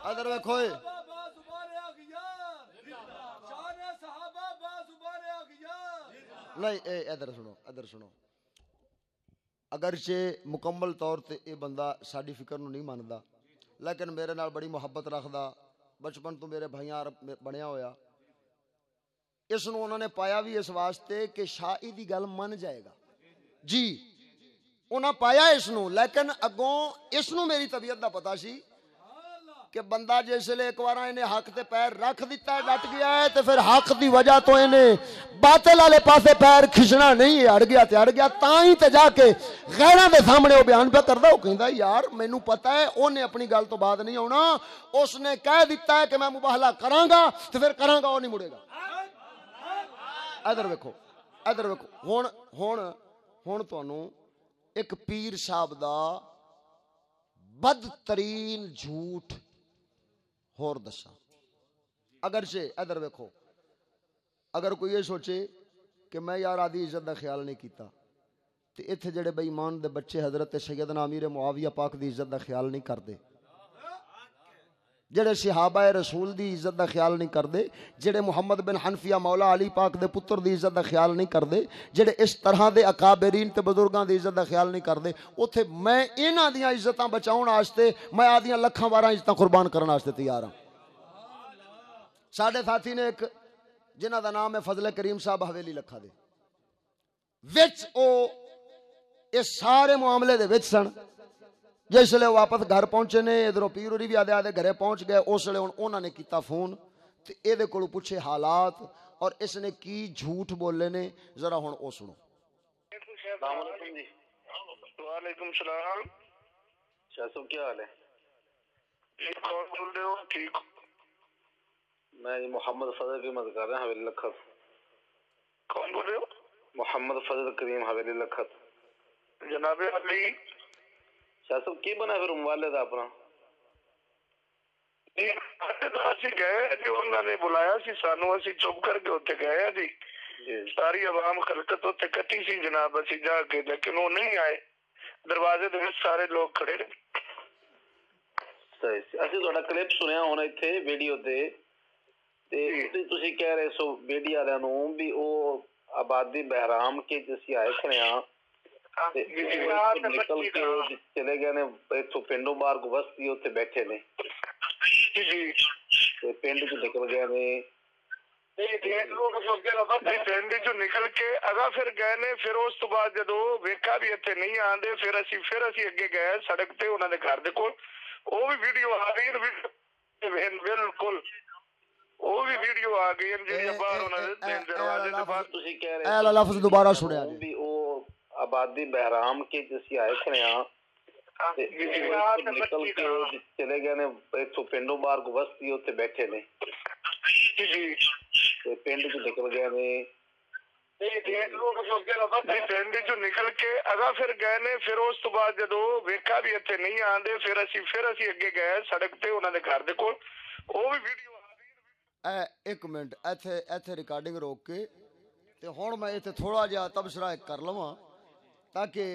ادھر ویکھو نہیں ادھر سنو ادھر سنو. اگرچہ مکمل طور تے یہ بندہ ساری فکر نو نہیں ماندا لیکن میرے نال بڑی محبت رکھدا. بچپن تو میرے بھائیاں بنیا ہویا. اس نو انہوں نے پایا بھی اس واسطے کہ شاہی دی گل من جائے گا جی. انہاں پایا اس نو لیکن اگوں اس نو میری طبیعت دا پتا سی کہ بندہ جس لے ایک بار انہیں حق تے پیر رکھ دیتا ہے ڈٹ گیا ہے تو پھر حق دی وجہ تو انہیں باطل والے پاسے پیر کھچنا نہیں ہے. اڑ گیا تے اڑ گیا. تاں ہی تے جا کے غیراں دے سامنے وہ بیان پہ کردا. وہ کہندا یار مینوں پتہ ہے اونے اپنی گل تو بعد نہیں آنا. اس نے کہہ دیتا ہے کہ میں مباہلہ کراں گا تے پھر کراں گا. وہ نہیں مڑے گا. ادھر ویکھو ادھر ویکھو. ہن تانوں ایک پیر صاحب دا بدترین جھوٹ ہور دساں. اگرچہ ادھر ویکھو اگر کوئی یہ سوچے کہ میں یار آدھی عزت دا خیال نہیں کیتا تے ایتھے جڑے بے ایمان دے بچے حضرت سیدنا امیر معاویہ پاک دی عزت دا خیال نہیں کردے, جڑے صحابہ رسول دی عزت دا خیال نہیں کردے, جڑے محمد بن حنفیہ مولا علی پاک دے پتر دی عزت دا خیال نہیں کردے, جڑے اس طرح دے اکابرین تے بزرگاں دی عزت دا خیال نہیں کردے, اوتھے میں انہاں دیاں عزتاں بچاؤن واسطے میں آدیاں لکھاں واراں عزتاں قربان کرن واسطے تیار ہاں. ساڈے ساتھی نے ایک جنہاں دا نام ہے فضل کریم صاحب حویلی لکھا دے وچ او اس سارے معاملے دے وچ سن. جس لے واپس گھر پہنچے نے ادھروں پیر ہوری بھی آدھے آدھے گھرے پہنچ گئے. اس لے انہوں نے کیتا فون تے اے دے کولوں پوچھے حالات اور اس نے کی جھوٹ بولے نے. ذرا ہن او سنو. السلام علیکم جی. وعلیکم السلام. شاہ صاحب کیا حال ہے؟ ٹھیک. کون بول رہے ہو؟ ٹھیک. میں محمد فضل کریم بات کر رہا ہوں حویلی لکھت. کون بول رہے ہو؟ محمد فضل کریم حویلی لکھت. جناب علی. شاہ صاحب کی بنا پھر والد اپنا؟ اسی گئے جی, انہوں نے بلایا سی سانو, اسی چپ کر کے اتنے گئے جی. ساری عوام خلقت اتنے کٹی سی جناب, اسی جا کے لیکن وہ نہیں آئے. دروازے دے سارے لوگ کھڑے رہے. صحیح. اسی تہاڈا کلپ سنیا ہونا ایتھے ویڈیو تے تسی کہہ رہے سو میڈیا والوں نوں بھی او آبادی بہرام کے جسی آئے کھڑے ہاں نکل کے چلے گئے نے اتوں پنڈوں باہر کو بستی اتنے بیٹھے نے پنڈ چ نکل گئے نے. پنڈ چ نکل کے اگا پھر گئے نے. پھر اس تو بعد جدو ویکھا بھی اتنے نہیں آندے پھر اسی اگے گئے سڑک تے انہوں نے گھر دے کول. وہ بھی ویڈیو آ گئی بالکل, وہ بھی ویڈیو آ گئی جی باہر انہوں نے دروازے دے باہر. تسی کہہ رہے لفظ دوبارہ سنیا بھی او آبادی بہرام کے جسی آئے کھڑے ہاں نکل کے چلے گئے نے اتوں پنڈوں باہر کو بستی اتنے بیٹھے نے پنڈ چ نکل گئے نے. پنڈ چ نکل کے اگا پھر گئے نے. پھر اس تو بعد جدو ویکھا بھی اتنے نہیں آندے پھر اسی اگے گئے سڑک تے انہوں نے گھر دے کول. وہ بھی ویڈیو آ گئی. ایک منٹ ایتھے ریکارڈنگ روک کے تے ہن میں ایتھے تھوڑا جہا تبصرہ کر لواں تاکہ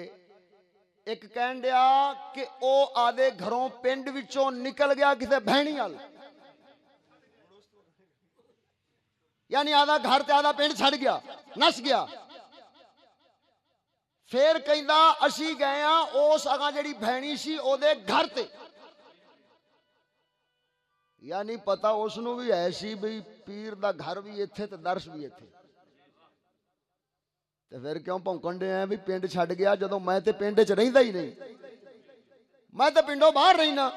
ایک کہن دیا کہ او آدھے گھروں پنڈ وچوں نکل گیا کسے بہنی وال, یعنی آدھا گھر تے آدھا پنڈ چھڑ گیا نس گیا. پھر کہندا اسی گئے ہاں اس اگاں جڑی بہنی سی او دے گھر تے، یعنی پتہ اس نو بھی ہے سی بھئی پیر دا گھر بھی ایتھے تے درس بھی ایتھے، تے پھر کیوں پونکن دے ہیں بھی پنڈ چھڈ گیا جدوں میں تے پنڈ وچ رہندا ہی نہیں، میں تے پنڈوں باہر رہنا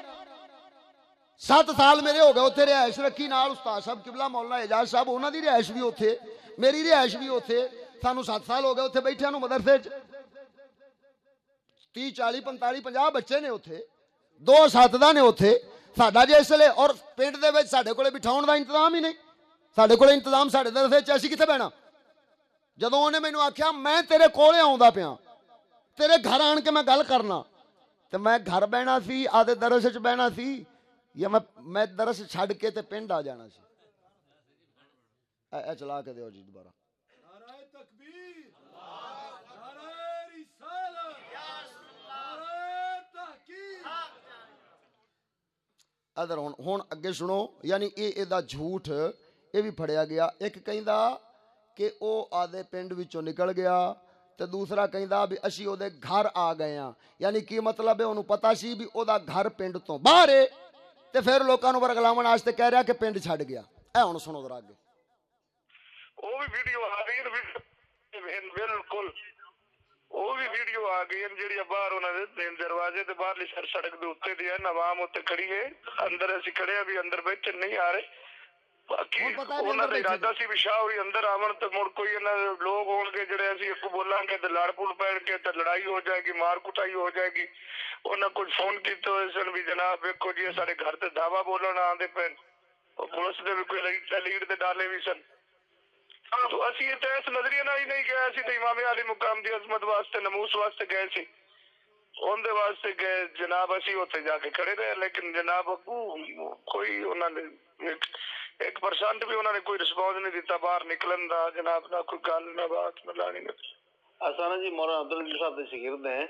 7 سال میرے ہو گئے اتنے رہائش رکھی نال استاد صاحب قبلہ مولانا اعجاز صاحب انہاں دی رہائش بھی اتنے میری رہائش بھی اتنے، سانو 7 سال ہو گئے اتنے بیٹھے نو مدرسے 30 40 45 50 بچے نے اتنے 2 اساتذہ نے اتنے ساڈا جس ویلے اور پنڈ دے وچ ساڈے کولے بٹھاؤن دا انتظام ہی نہیں، ساڈے کولے انتظام ساڈے درسے چ اسی کتھے بہنا، جدوں انہیں مینوں آکھیا میں تیرے کولے آوندا پیاں تیرے گھر آن کے میں گل کرنا تے میں گھر بہنا سی آدھے درس وچ بہنا سی یا میں درس چھڈ کے تے پنڈ آ جانا سی، اے چلا کے دیو جی دوبارہ، نعرہ تکبیر، نعرہ رسالت، نعرہ تحقیق۔ ادھر ہن اگے سنو، یعنی اے دا جھوٹ اے بھی پھڑیا گیا، ایک کہندا کہ او آدھے پنڈ وچوں نکل گیا تے دوسرا کہندا بھی اسی او دے گھر آ گئے ہاں، یعنی کی مطلب ہے انہوں پتہ سی بھی او دا گھر پنڈ تو باہر ہے تے پھر لوکاں نوں ورگلاون واسطے کہہ رہا کہ پنڈ چھڈ گیا، اے ہن سنو ذرا اگے وہ بھی ویڈیو آ گئی بالکل، وہ بھی ویڈیو آ گئی جڑی باہر انہاں دے دروازے تے باہرلی سڑک دے اوتے دی ہے، عوام اوتے کھڑی ہے، اندر اسی کھڑے بھی اندر بیٹھے نہیں آ رہے، باقی انہاں دا ارادہ سی بھی شاہ ہوئی اندر آون تے مڑ کوئی انہاں لوگ ہون گے جڑے اسی اکو بولاں گے تے لڑ پڑ پڑ کے تے لڑائی ہو جائے گی، مار کٹائی ہو جائے گی، انہاں کچھ فون کیتے ہوئے سن بھی جناب ویکھو جی سارے گھر تے دعویٰ بولن آندے پے، پولیس دے بھی کوئی لیڈ دے ڈالے بھی سن، تو اسی تے اس نظریے نال ہی نہیں گئے، اسی تے امام علی مقام دی عظمت واسطے ناموس واسطے گئے سی، اون دے واسطے گئے جناب، اسی اوتھے جا کے کھڑے رہے، لیکن جناب کوئی انہاں نے 1% بھی انہوں نے کوئی رسپانس نہیں دیتا باہر نکلن دا، جناب نہ کوئی گل نہ بات نہ لانی نہ اساں جی مولانا عبدالعزیز صاحب دے شاگرد ہیں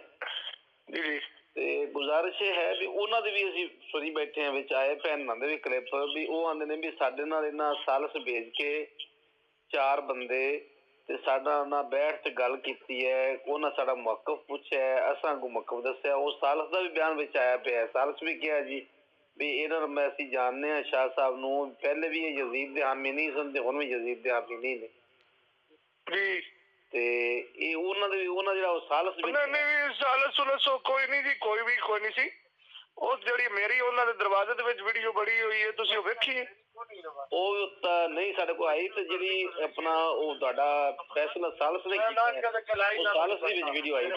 جی جی، تے گزارش ہے بھی انہاں دے بھی اسی سنی بیٹھے ہیں وچ آئے بہناں دے بھی کلپ بھی او آندے نے بھی ساڈے نال انہاں سالس بھیج کے 4 بندے تے ساڈا نہ بیٹھ تے گل کیتی ہے، انہاں ساڈا موقف پوچھیا ہے، اساں کو موقف دسیا، او سالس دا بھی بیان وچ آیا پیا ہے، سالس بھی کہا جی بھی انہاں نوں اسی جاننے ہیں شاہ صاحب نوں پہلے بھی یہ یزید دے حامی نہیں سن تے ہن بھی یزید دے حامی نہیں نے جی تے اے انہاں دے انہاں جڑا سالس نہیں سالس کوئی نہیں جی، کوئی نہیں سی، او جڑی میری انہاں دے دروازے دے وچ ویڈیو بڑی ہوئی ہے تسی ویکھی او تا نہیں ساڈے کو آئی تے جڑی اپنا او تہاڈا فیصلہ سالس نے کیتا سالس دی وچ ویڈیو آئی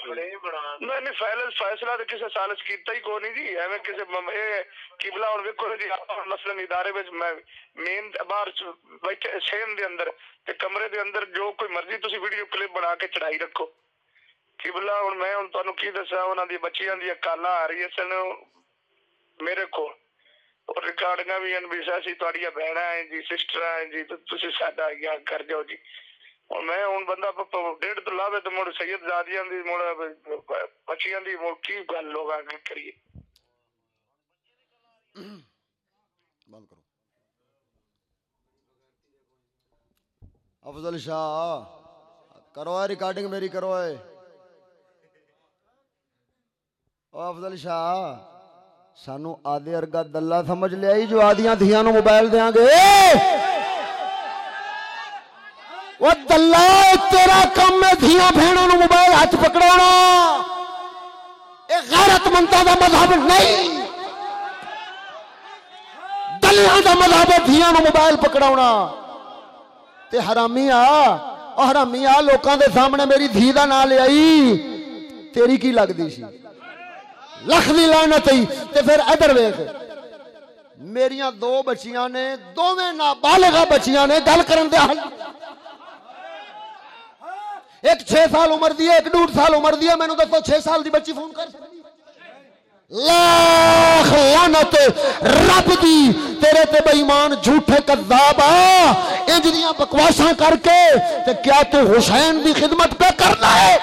نہیں فیصلہ تے کسے سالس کیتا ہی کوئی نہیں جی، ایویں کسے قبلہ ہن ویکھو جی مثلا ادارے وچ مین باہر بیٹھے سین دے اندر تے کمرے دے اندر جو کوئی مرضی تسی ویڈیو کلپ بنا کے چڑھائی رکھو، قبلہ ہن میں ہن تانوں کی دساں انہاں دی بچیاں دی کالاں آ رہی سن میرے کو اور ریکارڈنگاں بھی ہیں بھی اسی تہاڈیاں بہناں ہیں جی سسٹر ہیں جی تسی ساڈا یا کر جاؤ جی، اور میں ہن بندہ 1.5 تو لاوے تے مڑ سید زادیاں دی مڑ بچیاں دی مڑ کی گل لوگ آگے کریے بند کرو۔ افضل شاہ کرو ہے ریکارڈنگ میری کرو ہے، او افضل شاہ سانو آدھے ارگا دلہ سمجھ لیا ہی جو آدھیاں دھیاں نو موبائل دیاں گے، وہ دلہ تیرا کم میں دھیاں بھینوں نو موبائل ہاتھ پکڑونا، ایک غیرت مندہ دا مذہب نہیں، دلیاں دا مذہب دھیاں نو موبائل پکڑونا تے حرامی آ لوکاں دے سامنے میری دھی دا نام لے آئی، تیری کی لگ دی سی لکھ دی لعنت ہی، تے پھر ادھر ویکھ میریاں 2 بچیاں نے، دوویں نابالغہ بچیاں نے گل کرن دے حل، ایک 6 سال عمر دی ہے ایک 1.5 سال عمر دی ہے، مینوں دسو 6 سال دی بچی فون کر سکتی؟ لاکھ لعنت رب دی تیرے تے بے ایمان جھوٹے کذاب انج دیاں بکواساں کر کے تے کیا تو حسین دی خدمت پہ کرنا ہے؟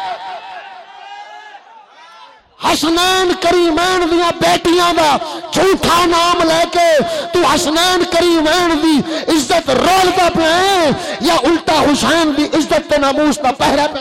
حسنین کریمین دیاں بیٹیاں دا جھوٹا نام لے کے تو حسنین کریمین دی عزت رول دا پہ یا الٹا حسین دی عزت تے ناموس دا پہرا پہ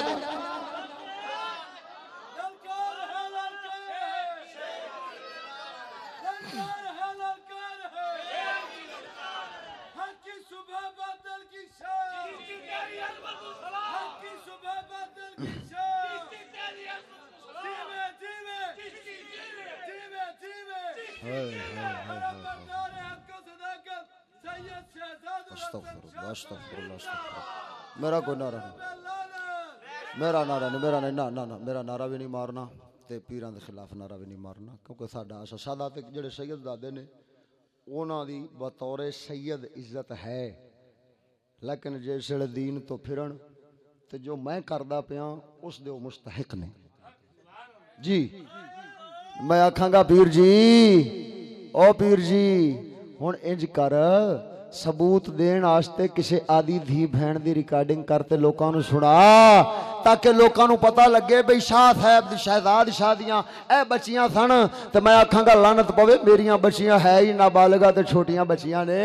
میرا کوئی نعرہ نہیں، میرا نعرہ نہیں، میرا نہیں، نہ میرا نعرہ بھی نہیں مارنا تے پیراں دے خلاف نعرہ بھی نہیں مارنا، کیونکہ ساڈا سادات جڑے سید دادے نے انہاں دی بطور سید عزت ہے، لیکن جس ویلے دین تو پھرن تے جو میں کردا پیاں اس دے مستحق نے جی۔ میں آکھاں گا پیر جی، او پیر جی ہن انج کر، ثبوت دین واسطے کسے آدی دھی بہن دی ریکارڈنگ کرتے لوکاں نو سنا، تاکہ لوکاں نو پتہ لگے بھئی شاہ صاحب دی شہزاد شادیاں اے بچیاں سن، تے میں آکھاں گا لعنت پوے میریاں بچیاں ہے ہی نابالغہ تے چھوٹیاں بچیاں نے۔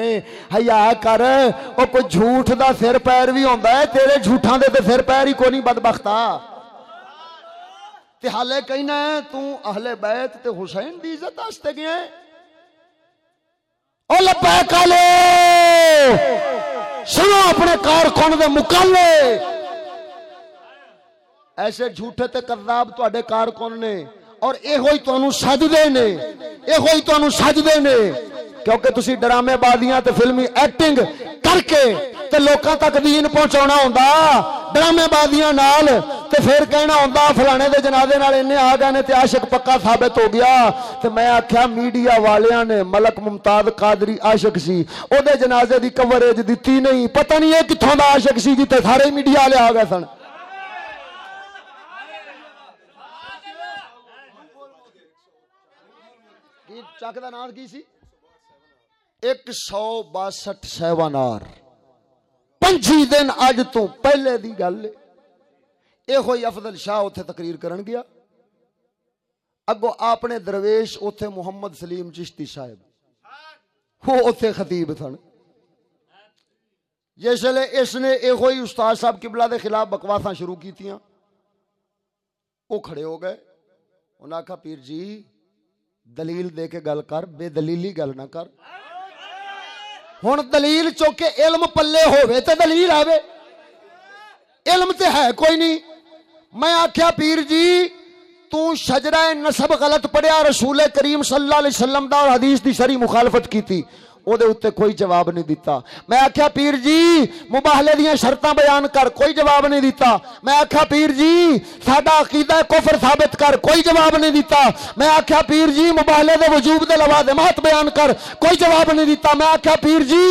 حیا کر، او کوئی جھوٹ دا سر پیر بھی ہوندا ہے، تیرے جھوٹاں دے تے سر پیر ہی کوئی نہیں بدبختا، تے حالے کہنا ہے تو اہل بیت تے حسین دی عزت واسطے گیا ہے۔ او لبیک علی سنو اپنے کارکن دے مکالے، ایسے جھوٹے تے کذاب تواڈے کارکن نے، اور اے ہوئی تانوں سجدے نے، اے ہوئی تانوں سجدے نے، کیونکہ تسی ڈرامے بازیاں تے فلمی ایکٹنگ کر کے تے لوکاں تک دین پہنچاਉਣਾ ہوندا ڈرامے بازیاں نال، تے پھر کہنا ہوندا فلانے دے جنازے نال انہیں آ گئے نے تے عاشق پکا ثابت ہو گیا۔ تے میں آکھیا میڈیا والیاں نے ملک ممتاز قادری عاشق سی، او دے جنازے دی کوریج دتی نہیں، پتہ نہیں اے کتھوں دا عاشق سی جتے سارے میڈیا والے آ گئے سن۔ کی چک دا نام کی سی؟ 162 سیوانار 25 دن اج تو پہلے دی گل اے ہوئی افضل شاہ اوتھے تقریر کرن گیا، اگو اپنے درویش اوتھے محمد سلیم چشتی صاحب وہ اوتھے خطیب سن، جس لے اس نے اے ہوئی استاد صاحب قبلہ دے خلاف بکواساں شروع کیتیاں، وہ کھڑے ہو گئے، انہاں کہا پیر جی دلیل دے کے گل کر، بے دلیلی گل نہ کر، ہن دلیل چوکے علم پلے ہوئے تے دلیل آوے، علم تے ہے کوئی نہیں۔ میں آکھیا پیر جی تو شجرہ نسب غلط پڑھیا، رسول کریم صلی اللہ علیہ وسلم دا اور حدیث دی سری مخالفت کیتی، او دے اتے کوئی جواب نہیں دیتا۔ میں آکھیا پیر جی مباہلے دیاں شرطاں بیان کر، کوئی جواب نہیں دیتا۔ میں آکھیا پیر جی ساڈا عقیدہ کفر ثابت کر، کوئی جواب نہیں دیتا۔ میں آکھیا پیر جی مباہلے دے وجوب دے لوازمات بیان کر، کوئی جواب نہیں دیتا۔ میں آکھیا پیر جی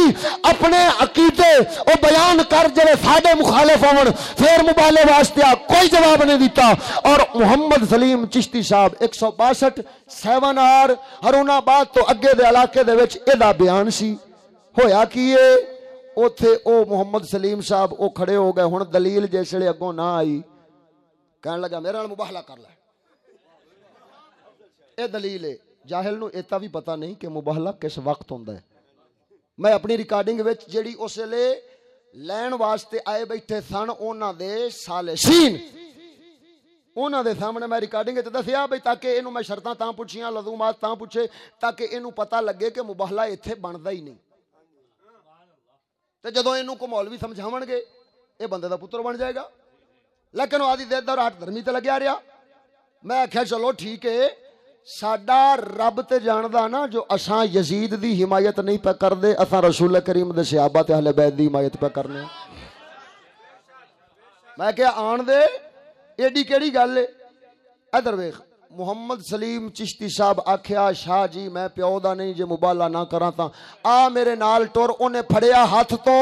اپنے عقیدے او بیان کر جڑے ساڈے مخالف ہون، پھر مباہلے واسطے کوئی جواب نہیں دیتا۔ اور محمد سلیم چشتی صاحب 162 سیوانار ہرون آباد تو اگے دے علاقے دے وچ ادا بیان سی ہویا کیے، اوتھے او محمد سلیم صاحب او کھڑے ہو گئے، ہن دلیل جیسے اگوں نہ آئی، کہن لگا میرے نال مباہلہ کر لے، اے دلیل ہے۔ جاہل نو ایتا بھی پتہ نہیں کہ مباہلہ کس وقت ہوندا ہے۔ میں اپنی ریکارڈنگ وچ جیڑی اس لے لین واسطے آئے بیٹھے سن انہاں دے صالحین، انہاں دے سامنے میں ریکارڈنگ تے دسیا بھئی تاکہ اینوں میں شرطاں تاں پوچھیاں، لزومات تاں پوچھے تاکہ اینوں پتہ لگے کہ مباہلہ ایتھے بندا ہی نہیں، تے جدوں اینوں کو مولوی سمجھاون گے اے بندے دا پتر بن جائے گا، لیکن وہ آدھی دید اور ہٹ دھرمی تے لگیا رہا۔ میں آکھیا چلو ٹھیک ہے، ساڈا رب تے جاندا نا جو اساں یزید دی حمایت نہیں پہ کردے، اساں رسول کریم دے صحابہ تے اہل بیت دی حمایت پہ کرنے۔ میں کہ آن دے ایڈی کیڑی گل ہے؟ ادھر ویکھ محمد سلیم چشتی صاحب آکھیا شاہ جی میں پیو دا نہیں جے مبالہ نہ کراں تاں آ میرے نال ٹر، انہیں پھڑیا ہاتھ تو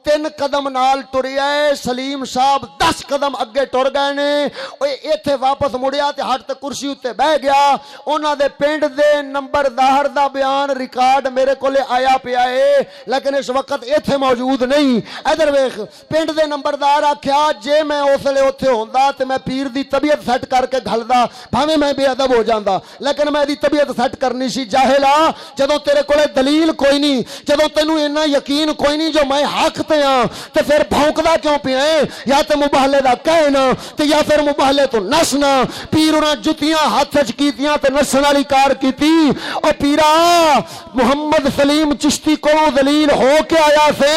3 قدم نال ٹریا ہے، سلیم صاحب 10 قدم اگے ٹر گئے نے، ایتھے واپس مڑیا تے ہٹ تے کرسی اتے بہ گیا۔ انہاں دے پنڈ دے نمبردار دا بیان ریکارڈ میرے کولے آیا پیا ہے، لیکن اس وقت ایتھے موجود نہیں۔ ادھر ویکھ پنڈ دے نمبردار آکھیا جے میں اس لے اوتھے ہوندا تے میں پیر دی طبیعت سیٹ کر کے گھلدا، بھاویں میں بے ادب ہو جاندا، لیکن میں دی طبیعت سیٹ کرنی سی۔ جاہلا جدوں تیرے کولے دلیل کوئی نہیں، جدوں تینوں اتنا یقین کوئی نہیں جو میں حق تے پیاں تے پھر بھونکدا کیوں پیا ہے؟ یا تے مباہلے دا کہنا تے یا پھر مباہلے تو نسنا. پیر انہاں جتیاں ہاتھ وچ کیتیاں تے نسن والی کار کیتی. او پیرا محمد سلیم چشتی کو ذلیل ہو کے آیا سے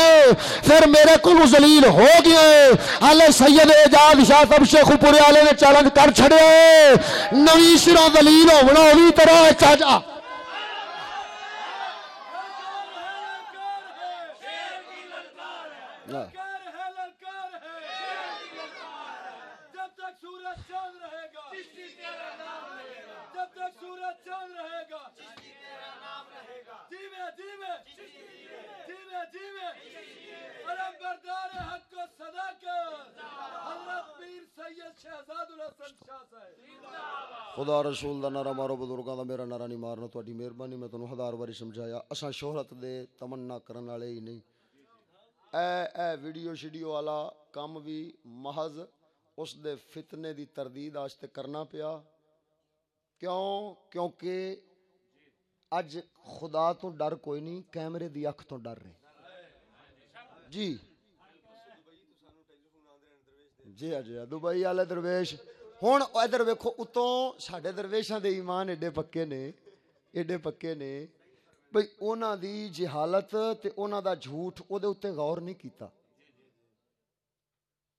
پھر میرے کو ذلیل ہو گیا ہے. حالے سید اعجاز شاہ صاحب شیخو پورے والے نے چیلنج کر چھڑے نویں سروں ذلیل ہونا وہی طرح چاچا. جب تک سورج چاند رہے گا جب تک سورج چاند رہے گا جیوے جیوے جیوے جیوے علم بردار حق و صداقت حضرت پیر سید شہزاد الحسن شاہ صاحب. خدا رسول دا نعرہ مارو بزرگاں دا میرا نعرہ نہیں مارنا. تہاڈی مہربانی میں تانوں ہزار واری سمجھایا. اساں شہرت دے تمنا کرن والے ہی نہیں. اے ویڈیو شیڈیو والا کام بھی محض اس دے فتنے دی تردید واسطے کرنا پیا. کیوں؟ کیونکہ اج خدا تو ڈر کوئی نہیں, کیمرے دی اکھ تو ڈر رہے جی. جی جی دبئی والے درویش ہن ادھر ویکھو اتوں ساڈے درویشاں دے ایمان ایڈے پکے نے بھئی انہاں دی جہالت تے انہاں دا جھوٹ او دے اوتے غور نہیں کیتا.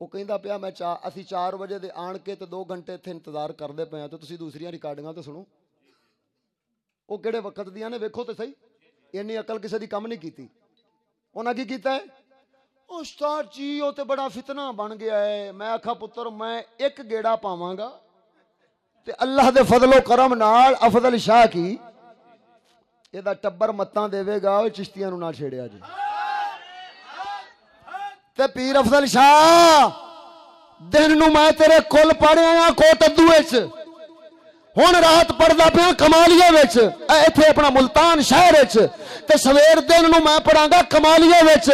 وہ کہندا پیا میں اسی 4 بجے دے آن کے تے 2 گھنٹے اتنے انتظار کردے پے تو تسی دوسریاں ریکارڈنگاں تے سنو. وہ کہڑے وقت دیاں نے ویکھو تے صحیح. اینی عقل کسے دی کم نہیں کیتی. انہاں کی کیتا ہے؟ استاد جی وہ تے بڑا فتنہ بن گیا ہے. میں آکھا پتر میں ایک گیڑا پاواں گا تے اللہ دے فضل و کرم نال افضل شاہ کی یہ دا ٹبر متاں دے گا. چشتیاں نو نہ چھیڑیا جی. تے پیر افضل شاہ دن نو میں تیرے کول پڑھیا ہاں کوٹ ادو وچ, ہن رات پڑھدا پیا کمالیے وچ ایتھے اپنا ملتان شہر وچ, تے سویر دن نو میں پڑھاں گا کمالیے وچ.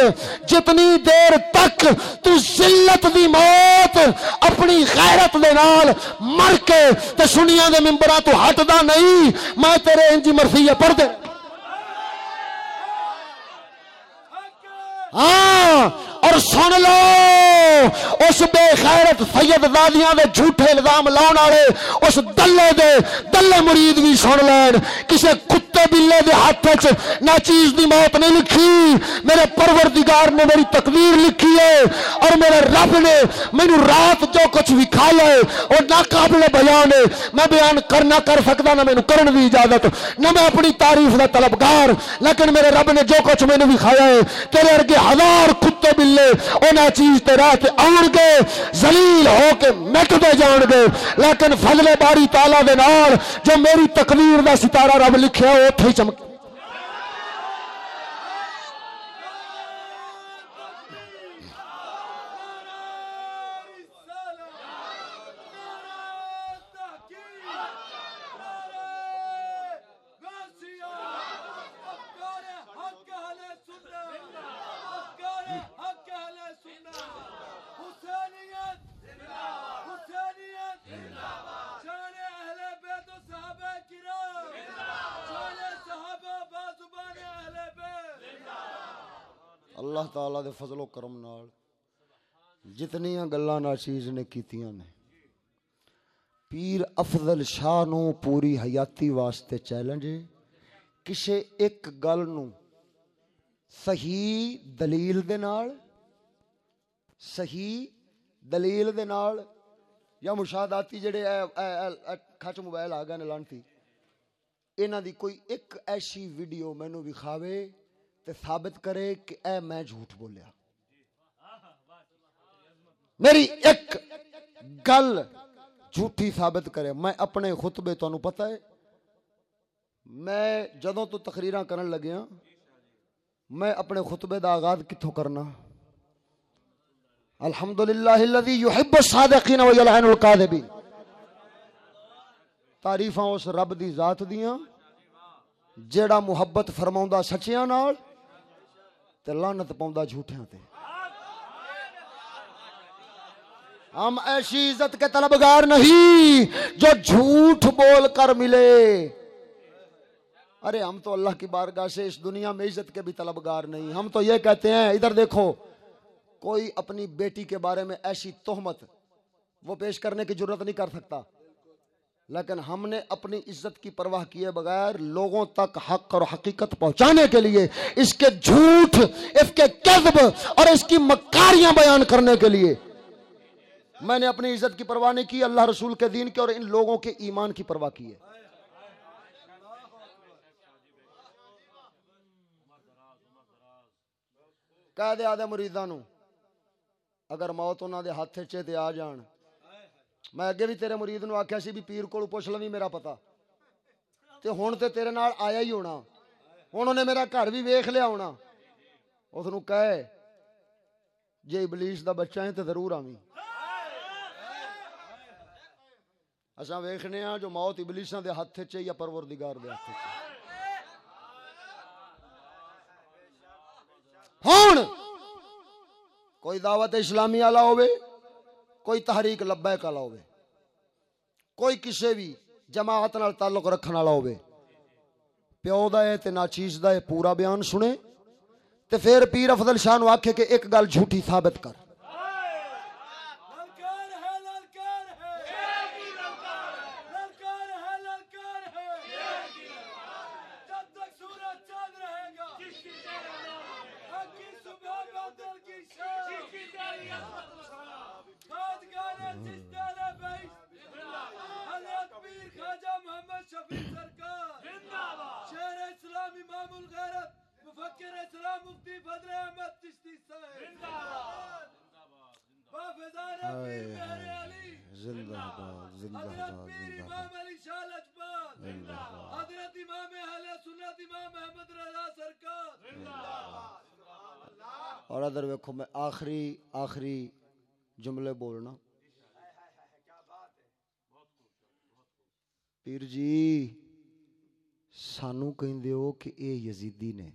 جتنی دیر تک تو ذلت دی موت اپنی غیرت دے نال مر کے تے سنیاں دے منبراں تو ہٹدا نہیں, میں تیرے انجی مرثیہ پڑھ دے. ہاں اور سن لو اس بے خیرت سید زادیاں دے جھوٹے الزام لاؤن والے اس دلے مرید بھی سن لین. کسے کتے بلے دے ہاتھ وچ نہ چیز دی موت نہیں لکھی. میرے پروردگار نے میری تقدیر لکھی ہے اور میرے رب نے مینوں رات جو کچھ وکھایا ہے وہ ناقابل بیان ہے. میں بیان کرنا کر سکدا نہ مینوں کرن دی اجازت, نہ میں اپنی تعریف دا طلبگار, لیکن میرے رب نے جو کچھ مینوں وکھایا ہے تیرے ارگے ہزار کتے بلے انہاں چیز تے راہ تے آن گے ذلیل ہو کے مٹ دے جان گے, لیکن فضل باری تعالیٰ دے نال جو میری تقدیر دا ستارہ رب لکھیا وہ اوتھے ہی چمک. اللہ تعالیٰ دے فضل و کرم نال جتنیاں گلاں ناچیز نے کیتیاں نے, پیر افضل شاہ نو پوری حیاتی واسطے چیلنج ہے. کسے ایک گل نو صحیح دلیل دے نال یا مشاہداتی جڑے کھچ موبائل آ گئے نے لانتی, انہاں دی کوئی ایک ایسی ویڈیو مینوں وکھاوے تے ثابت کرے کہ اے میں جھوٹ بولیا. میری ایک گل جھوٹی ثابت کرے. میں اپنے خطبے تانوں پتہ ہے میں جدوں تو تقریراں کرن لگیا میں اپنے خطبے دا آغاز کتھوں کرنا؟ الحمدللہ الذی یحب الصادقین و یلعن الکاذبین. تعریفاں اس رب دی ذات دیاں جیڑا محبت فرماوندا سچیاں نال تے لعنت پاوندا جھوٹیاں تے. ہم ایسی عزت کے طلبگار نہیں جو جھوٹ بول کر ملے. ارے ہم تو اللہ کی بارگاہ سے اس دنیا میں عزت کے بھی طلبگار نہیں. ہم تو یہ کہتے ہیں ادھر دیکھو کوئی اپنی بیٹی کے بارے میں ایسی تہمت وہ پیش کرنے کی جرت نہیں کر سکتا، لیکن ہم نے اپنی عزت کی پرواہ کیے بغیر لوگوں تک حق اور حقیقت پہنچانے کے لیے، اس کے جھوٹ، اس کے کذب اور اس کی مکاریاں بیان کرنے کے لیے میں نے اپنی عزت کی پرواہ نہیں کی، اللہ رسول کے دین کے اور ان لوگوں کے ایمان کی پرواہ کی ہے۔ کہہ دے آدھے مریداں نو اگر موت انہاں دے ہاتھ چے تے آ جان، میں اگے بھی تیرے مرید نو آکھیا سی بھی پیر کولوں پوچھ لویں میرا پتہ، تے ہن تے تیرے نال آیا ہی ہونا، ہن انہیں میرا گھر بھی ویکھ لیا ہونا، اس نو کہے جے ابلیس دا بچہ ہے تے ضرور آویں۔ اساں ویکھنے ہاں جو موت ابلیساں دے ہاتھ چے یا پروردگار دے ہاتھ چے۔ ہن کوئی دعوت اسلامی والا ہوئے، کوئی تحریک لبیک والا ہوئے، کوئی کسی بھی جماعت نال تعلق رکھن والا ہوئے، پیو دا ہے تے ناچیز دا ہے پورا بیان سنے تے پھر پیر افضل شاہ نو آکھے کہ ایک گل جھوٹی ثابت کر۔ اور ادھر ویکھو میں آخری جملے بولنا، پیر جی سانو کہندے ہو کہ اے یزیدی نے،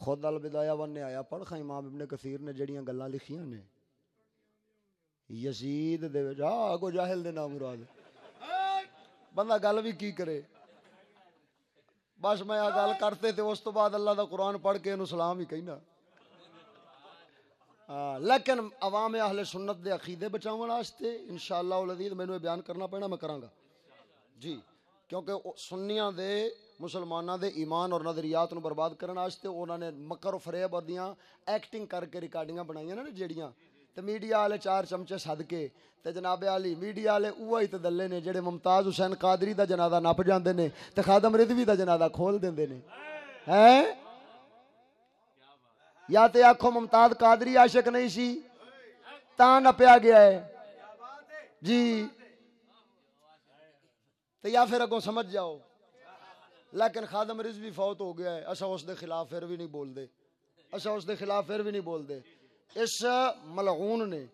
خود البدایہ والنہایہ پڑھ خاں امام ابن کثیر نے جڑیاں گلاں لکھیاں نے یزید دے وچ کو جاہل دے نام مراد بندہ گل بھی کی کرے، بس میں آ گل کرتے تے اس تو بعد اللہ دا قرآن پڑھ کے انہوں سلام ہی کہنا۔ لیکن عوام اہل سنت دے عقیدے بچاون واسطے انشاءاللہ العزیز مینوں یہ بیان کرنا پینا، میں کراں گا جی، کیونکہ سنیاں دے مسلماناں دے ایمان اور نظریات نو برباد کرن واسطے انہاں نے مکر و فریب اور دیاں ایکٹنگ کر کے ریکارڈنگاں بنائیاں نا جیڑیاں، تے میڈیا والے چار چمچے سد کے تے جناب علی میڈیا والے اوہی تے دلے نے جڑے ممتاز حسین قادری دا جنازہ نپ جاندے نے تے خادم رضوی دا جنازہ کھول دیندے نے، ہیں یا تے آکھو ممتاز قادری عاشق نہیں سی تاں نپیا گیا ہے جی، تے یا پھر اگوں سمجھ جاؤ، لیکن خادم رضوی فوت ہو گیا ہے، اسا اس دے خلاف پھر بھی نہیں بول دے، اسا اس دے خلاف پھر بھی نہیں بول دے۔ اس ملعون نے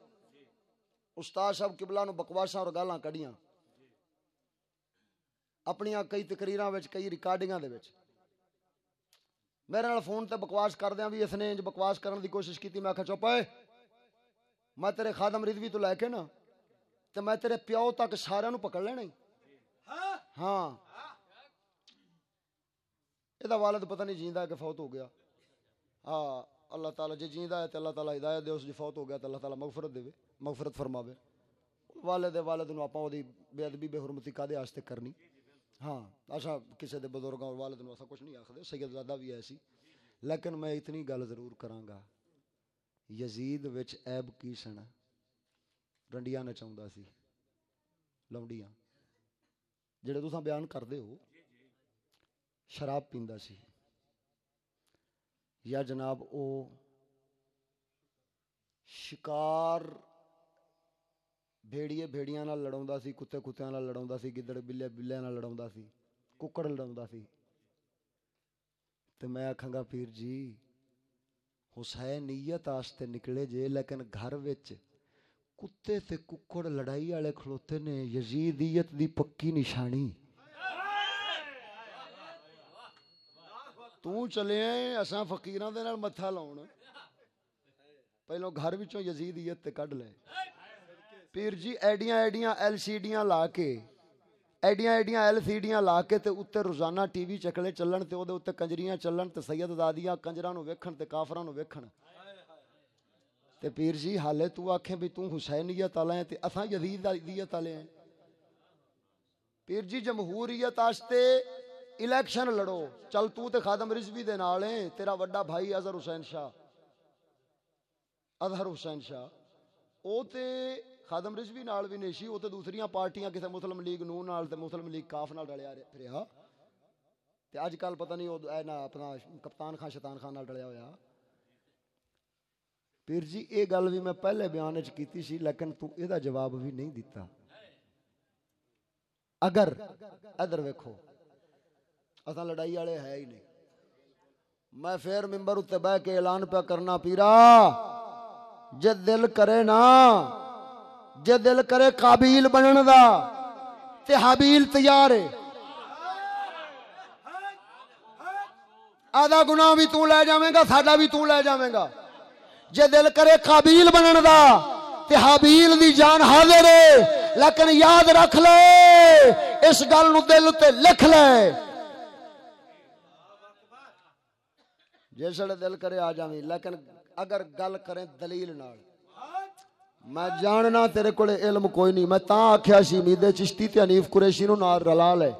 استاد صاحب قبلہ نو بکواساں اور گالاں کڈیاں اپنیاں کئی تقریراں وچ کئی ریکارڈنگاں دے وچ، میرے نال فون تے بکواس کردیاں بھی اس نے انج بکواس کرن دی کوشش کیتی، میں آکھیا چپ اے، میں تیرے خادم رضوی تو لے کے نا تے میں تیرے پیو تک سارے نو پکڑ لینا ہی، ہاں یہ والد پتہ نہیں جیندا ہے کہ فوت ہو گیا، ہاں اللہ تعالیٰ جی جیندا ہے تو اللہ تعالیٰ ہدایت دے، اس جی فوت ہو گیا تو اللہ تعالیٰ مغفرت دے، مغفرت فرماوے، والد نو آپاں دی بے ادبی بے حرمتی کادے واسطے کرنی، ہاں اسا کسی دے بزرگاں اور والد نو اسا کچھ نہیں آکھدے، سید زادہ بھی ایسی، لیکن میں اتنی گل ضرور کراں گا، یزید وچ عیب کی سن، رنڈیاں نچاوندا سی، لونڈیاں جڑے تساں بیان کردے ہو، شراب پیندا سی، یا جناب او شکار بھیڑیاں نال لڑاوندا سی، کتے کتیاں نال لڑاوندا سی، گدڑ بلیاں نال لڑاوندا سی، ککڑ لڑاوندا سی، تے میں آکھاں گا پیر جی حسینیت واسطے نکلے جے، لیکن گھر وچ کتے تے ککڑ لڑائی والے کھلوتے نے، یزیدیت دی پکی نشانی، تو چلے ہیں اساں فقیراں دے نال متھا لاؤن، پہلو گھر وچوں یزیدیت تے کڈ لے، پیر جی ایڈیاں ایل سی ڈیاں لا کے ایڈیاں ایڈیاں LCD'یاں لا کے تے اتنے روزانہ TV چکلے چلن تے وہ اتنے کنجریاں چلن تے سید دادیاں کنجراں نو ویکھن تے کافراں نو ویکھن تے پیر جی حالے تو آکھیں بھی تو حسینیت والے ہیں تے اساں یزیدیت والے ہیں. پیر جی جمہوریت واسطے الیکشن لڑو. چل تو تے خادم رضوی دے نال ہے, تیرا وڈا بھائی اظہر حسین شاہ او تے خادم رضوی نال بھی نہیں سی, وہ تے دوسریاں پارٹیاں کسے مسلم لیگ نون نال تے مسلم لیگ کاف نال ڈلیا پھریا تے اج کل پتہ نہیں او اے نا اپنا کپتان خان شیطان خان نال ڈلیا ہویا. پیر جی اے گل بھی میں پہلے بیان وچ کیتی سی لیکن تو اے دا جواب بھی نہیں دیتا. اگر ادھر ویکھو اساں لڑائی والے ہے ہی نہیں. میں پھر ممبر اتے بہ کے اعلان پہ کرنا پیرا جے دل کرے نا, جے دل کرے قابیل بنن دا تے حابیل تیار ہے. آدھا گناہ بھی تو لے جاویں گا, ساڈا بھی تو لے جاویں گا. جے دل کرے قابیل بنن دا تے حابیل دی جان حاضر ہے. لیکن یاد رکھ لے اس گل نو دل تے لکھ لے, جیسے دل کرے آ جاویں. لیکن اگر گل کریں دلیل نال, میں جاننا تیرے کولے علم کوئی نہیں. میں تاں آکھیا سی امید چشتی تے حنیف قریشی نو نال رلا لے.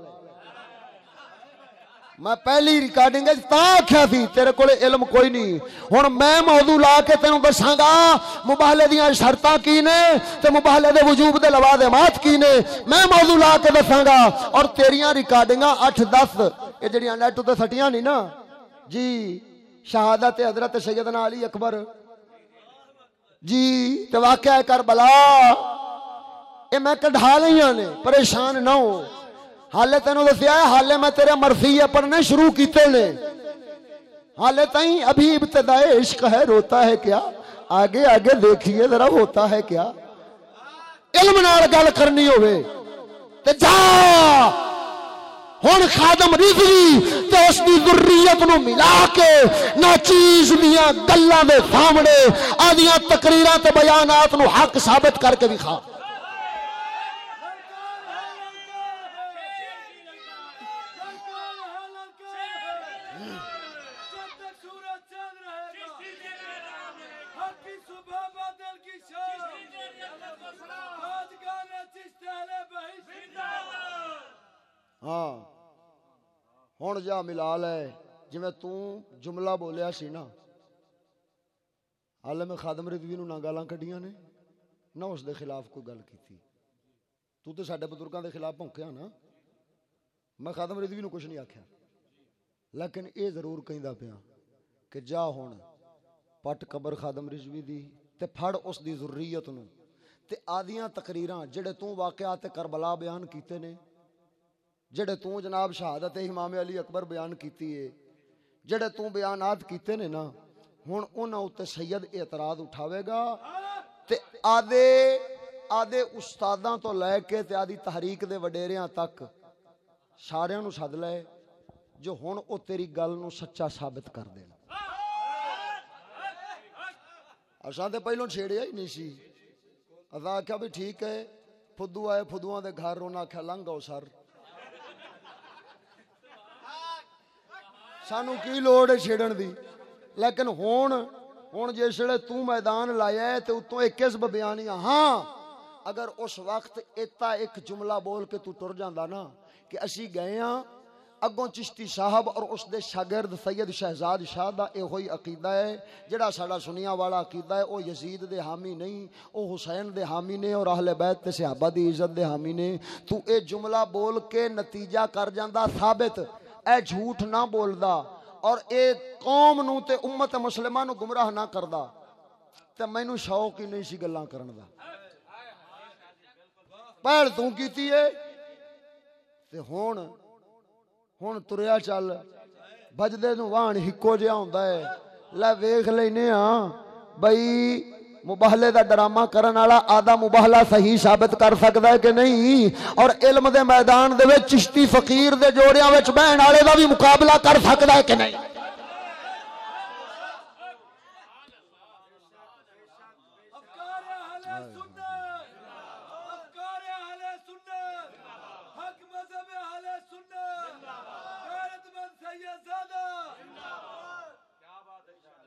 میں پہلی ریکارڈنگ تاں آکھیا سی تیرے کولے علم کوئی نہیں. ہن میں موضوع لا کے تینوں دساں گا مباہلے دیاں شرطاں کی نے تے مباہلے دے وجوب دے لوازمات کی نے. میں موضوع لا کے دساں گا اور تیریاں ریکارڈنگاں 8-10 اے جڑیاں نیٹ تے سٹیاں نہیں نا جی, شہادت حضرت سیدنا علی اکبر جی تے واقعہ کربلا اے میں کڈھا لیاں نے, پریشان نہ ہو. حالے تینوں دسیا ہے, حالے میں تیرے مرثیے پڑھنے شروع کیتے نے, حالے تائیں ابھی ابتدائے عشق ہے, روتا ہے کیا, آگے آگے دیکھیے ذرا ہوتا ہے کیا. علم نال گل کرنی ہوئے تے جا ہن خادم رضوی تے اس دی ذریت نو ملا کے نہ چیز دیاں گلاں دے سامنے آدیاں تقریراں تے بیانات نو حق ثابت کر کے دکھا. ہاں ہن جا ملا لے جویں تو جملہ بولیا سی نا, حالے میں خادم رضوی نو نہ گالاں کڈیاں نے نہ اس دے خلاف کوئی گل کیتی. تو تے ساڈے بزرگاں دے خلاف بھونکیا نا, میں خادم رضوی نو کچھ نہیں آکھیا. لیکن اے ضرور کہندا پیا کہ جا ہن پٹ قبر خادم رضوی دی تے پھڑ اس دی ذریت نو تے آدیاں تقریراں جڑے تو واقعات کربلا بیان کیتے نے, جڑے تو جناب شہادت امام علی اکبر بیان کیتی ہے, جڑے تو بیانات کیتے نے نا, ہن انہاں اُتے سید اعتراض اٹھاوے گا تے آدھے استاداں تو لے کے تے آدھی تحریک دے وڈیریاں تک ساریاں نو سد لے جو ہن او تیری گل نو سچا ثابت کر دین. اساں تے پہلوں چھیڑیا ہی نہیں سی. اساں آکھیا بھی ٹھیک ہے, فدو آئے فدوآں دے گھر, انہاں آکھیا لنگھ آؤ سر, سانو کی لوڑ ہے چھیڑن دی. لیکن ہون جسے تو میدان لایا ہے تے اتوں ایک قسم بیانیاں. ہاں اگر اس وقت ایتا ایک جملہ بول کے تو ٹر جاندا نا کہ اسی گئے ہاں اگوں چشتی صاحب اور اس دے شاگرد سید شہزاد شاہ دا اے ہوئی عقیدہ ہے, جڑا ساڈا سنیاں والا عقیدہ ہے, او یزید دے حامی نہیں, او حسین دے حامی نے اور اہل بیت تے صحابہ دی عزت دے حامی نے. تو اے جملہ بول کے نتیجہ کر جاندا ثابت, اے جھوٹ نہ بولدا اور اے قوم نو تے امت مسلمہ نو گمراہ نہ کردا تے مینوں شوق ہی نہیں سی گلاں کرن دا. پہل تو کیتی ہے تے ہن تریا چل, بجدے نو وان ہکو جہا ہوندا ہے. لے ویکھ لینے ہاں بھئی مباہلے دا ڈرامہ کرن والا آدھا مباہلہ صحیح ثابت کر سکدا ہے کہ نہیں, اور علم دے میدان دے وچ چشتی فقیر دے جوڑیاں وچ بہن والے دا بھی مقابلہ کر سکدا ہے کہ نہیں.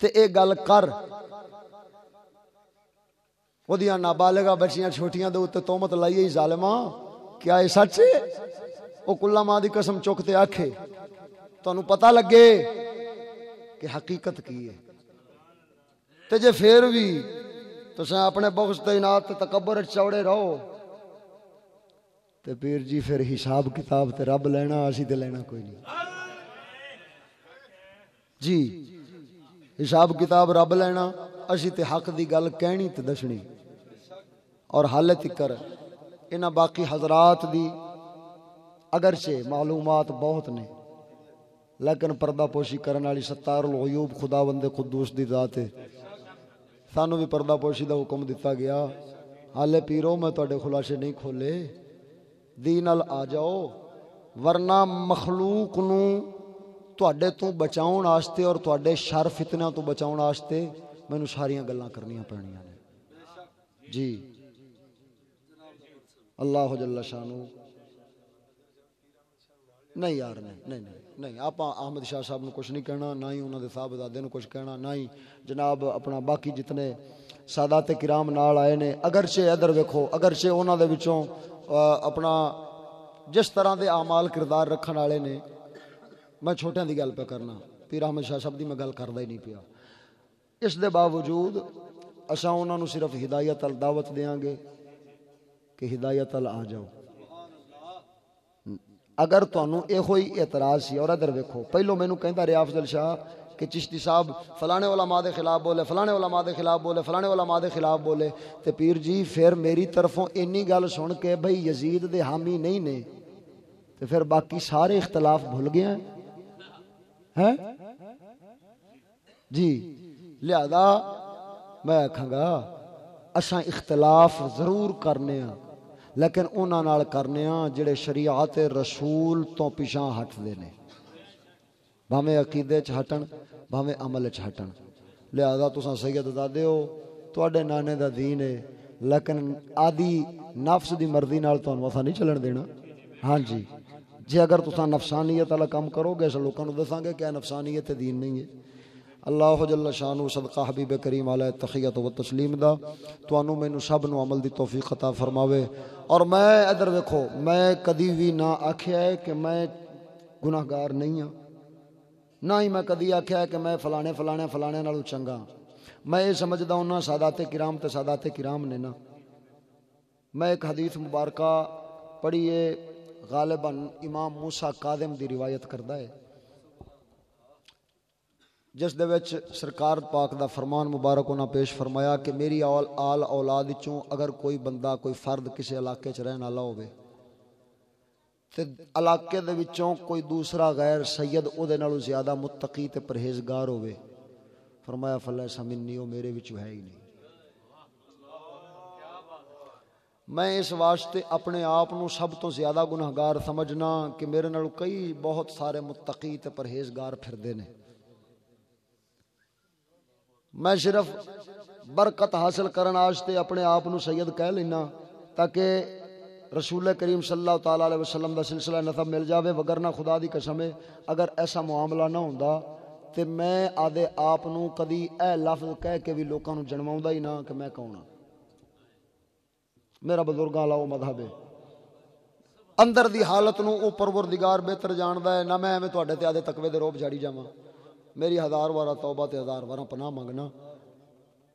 تے اے گل کر ودیاں نابالغہ بچیاں چھوٹیاں دے اوتے تہمت لائیے ہی ظالماں کیا اے سچ ہے او کلا ماں دی قسم چک تے آکھے تانوں پتہ لگے کہ حقیقت کی ہے تے جے پھر بھی تساں اپنے بغض تے اناد تے تکبر چوڑے رہو تے پیر جی پھر حساب کتاب تے رب لینا اسی تے لینا کوئی نہیں جی حساب کتاب رب لینا اسی تے حق دی گل کہنی تے دسنی اور حال تکر انہاں باقی حضرات دی اگرچہ معلومات بہت نے لیکن پردہ پوشی کرن والی ستار الغیوب خداوند قدوس دی ذات ہے سانو بھی پردہ پوشی دا حکم دتا گیا حالے پیرو میں تواڈے خلاصے نہیں کھولے دین ال آ جاؤ ورنہ مخلوق نو تواڈے تو بچاؤن واسطے اور تواڈے شر فتنہ تو بچاؤن واسطے مینوں ساریاں گلاں کرنیاں پینیاں نے جی اللہ جل شانو نہیں یار نہیں آپ احمد شاہ صاحب نے کچھ نہیں کہنا نہ ہی انہوں نے صاحبزادے نے کچھ کہنا نہ ہی جناب اپنا باقی جتنے سادات کرام نال آئے نے اگرچہ ادھر ویکھو اگرچہ انہوں دے وچوں اپنا جس طرح دے اعمال کردار رکھن والے نے میں چھوٹیاں دی گل پہ کرنا پیر احمد شاہ صاحب دی میں گل کردا ہی نہیں پیا اس دے باوجود اساں انہاں نو صرف ہدایت ال دعوت دیاں گے کہ ہدایت ال آ جاؤ اگر تانوں اے ہوئی اعتراض سی اور ادھر ویکھو پہلو مینوں کہندا رہیا افضل شاہ کہ چشتی صاحب فلانے علماء دے خلاف بولے فلانے علماء دے خلاف بولے فلانے علماء دے خلاف بولے تے پیر جی پھر میری طرفوں انی گل سن کے بھئی یزید دے حامی نہیں نے تے پھر باقی سارے اختلاف بھول گئے ہیں جی لہذا میں آکھاں گا اساں اختلاف ضرور کرنے ہاں لیکن انہاں نال کرنے ہاں جڑے شریعت رسول تو پیچھاں ہٹ دے نے بھاویں عقیدے چ ہٹن بھاویں عمل چ ہٹن لہذا تساں سید دادے ہو تواڈے نانے دا دین ہے لیکن آدی نفس دی مرضی نال تانوں اساں نہیں چلن دینا ہاں جی جے اگر تساں نفسانیت والا کام کرو گے اساں لوکاں نوں دساں گے کہ نفسانیت دین نہیں ہے اللہ جل شانہ صدقہ حبیب کریم علیہ تحیت و تسلیم دا تانوں مینوں سب نو عمل دی توفیق عطا فرماوے اور میں ادھر ویکھو میں کدی بھی نہ آکھیا ہے کہ میں گناہگار نہیں ہاں نہ ہی میں کدی آکھیا ہے کہ میں فلانے نالوں چنگا میں یہ سمجھدا ہوں سادات کرام تے سادات کرام نے نا میں ایک حدیث مبارکہ پڑھی ہے غالباً امام موسیٰ کاظم دی روایت کردا ہے جس دے وچ سرکار پاک دا فرمان مبارک انہاں پیش فرمایا کہ میری آل اولاد چوں اگر کوئی بندہ کوئی فرد کسی علاقے چ رہن والا ہوے تے علاقے دے وچوں کوئی دوسرا غیر سید او دے نالوں زیادہ متقی تے پرہیزگار ہوے فرمایا فلیس منی او میرے وچ ہے ہی نہیں میں اس واسطے اپنے آپ نو سب تو زیادہ گناہگار سمجھنا کہ میرے نالوں کئی بہت سارے متقی تے پرہیزگار پھردے نے میں صرف برکت حاصل کرن واسطے اپنے آپ نو سید کہہ لینا تاکہ رسول کریم صلی اللہ تعالی علیہ وسلم دا سلسلہ نسب مل جاوے وگرنہ خدا دی قسم ہے اگر ایسا معاملہ نہ ہوندا تے میں آدھے آپ نو کدی اے لفظ کہہ کے بھی لوکاں نو جنماوندا ہی نہ کہ میں کون ہاں میرا بزرگاں والا مذہب ہے اندر دی حالت نو او پروردگار بہتر جاندا ہے نہ میں ایویں تواڈے تے آدھے تقوی دے روب جاڑی جاواں میری 1000 وارا توبہ تے 1000 وارا پناہ منگنا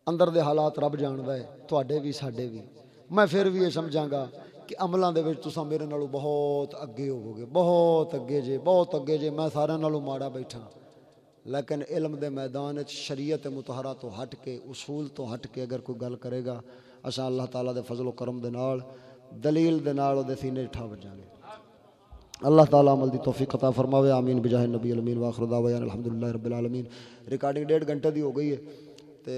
اندر دے حالات رب جاندا ہے تواڈے بھی ساڈے بھی میں پھر بھی یہ سمجھاں گا کہ عملاں دے وچ تساں میرے نالوں بہت اگے ہوو گے بہت اگے جے میں سارے نالوں ماڑا بیٹھا لیکن علم دے میدان وچ شریعت مطہرہ تو ہٹ کے اصول تو ہٹ کے اگر کوئی گل کرے گا اساں اللہ تعالیٰ دے فضل و کرم دے نال دلیل دے نال او دے سینے ٹھا وجاں گے اللہ تعالیٰ عمل دی توفیق عطا فرماوے آمین بجاہ النبی الامین واخر دعوانا الحمدللہ رب العالمین ریکارڈنگ 1.5 گھنٹے دی ہو گئی ہے تے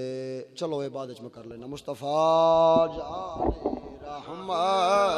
چلو اے بعد وچ میں کر لینا مصطفیٰ جان رحمت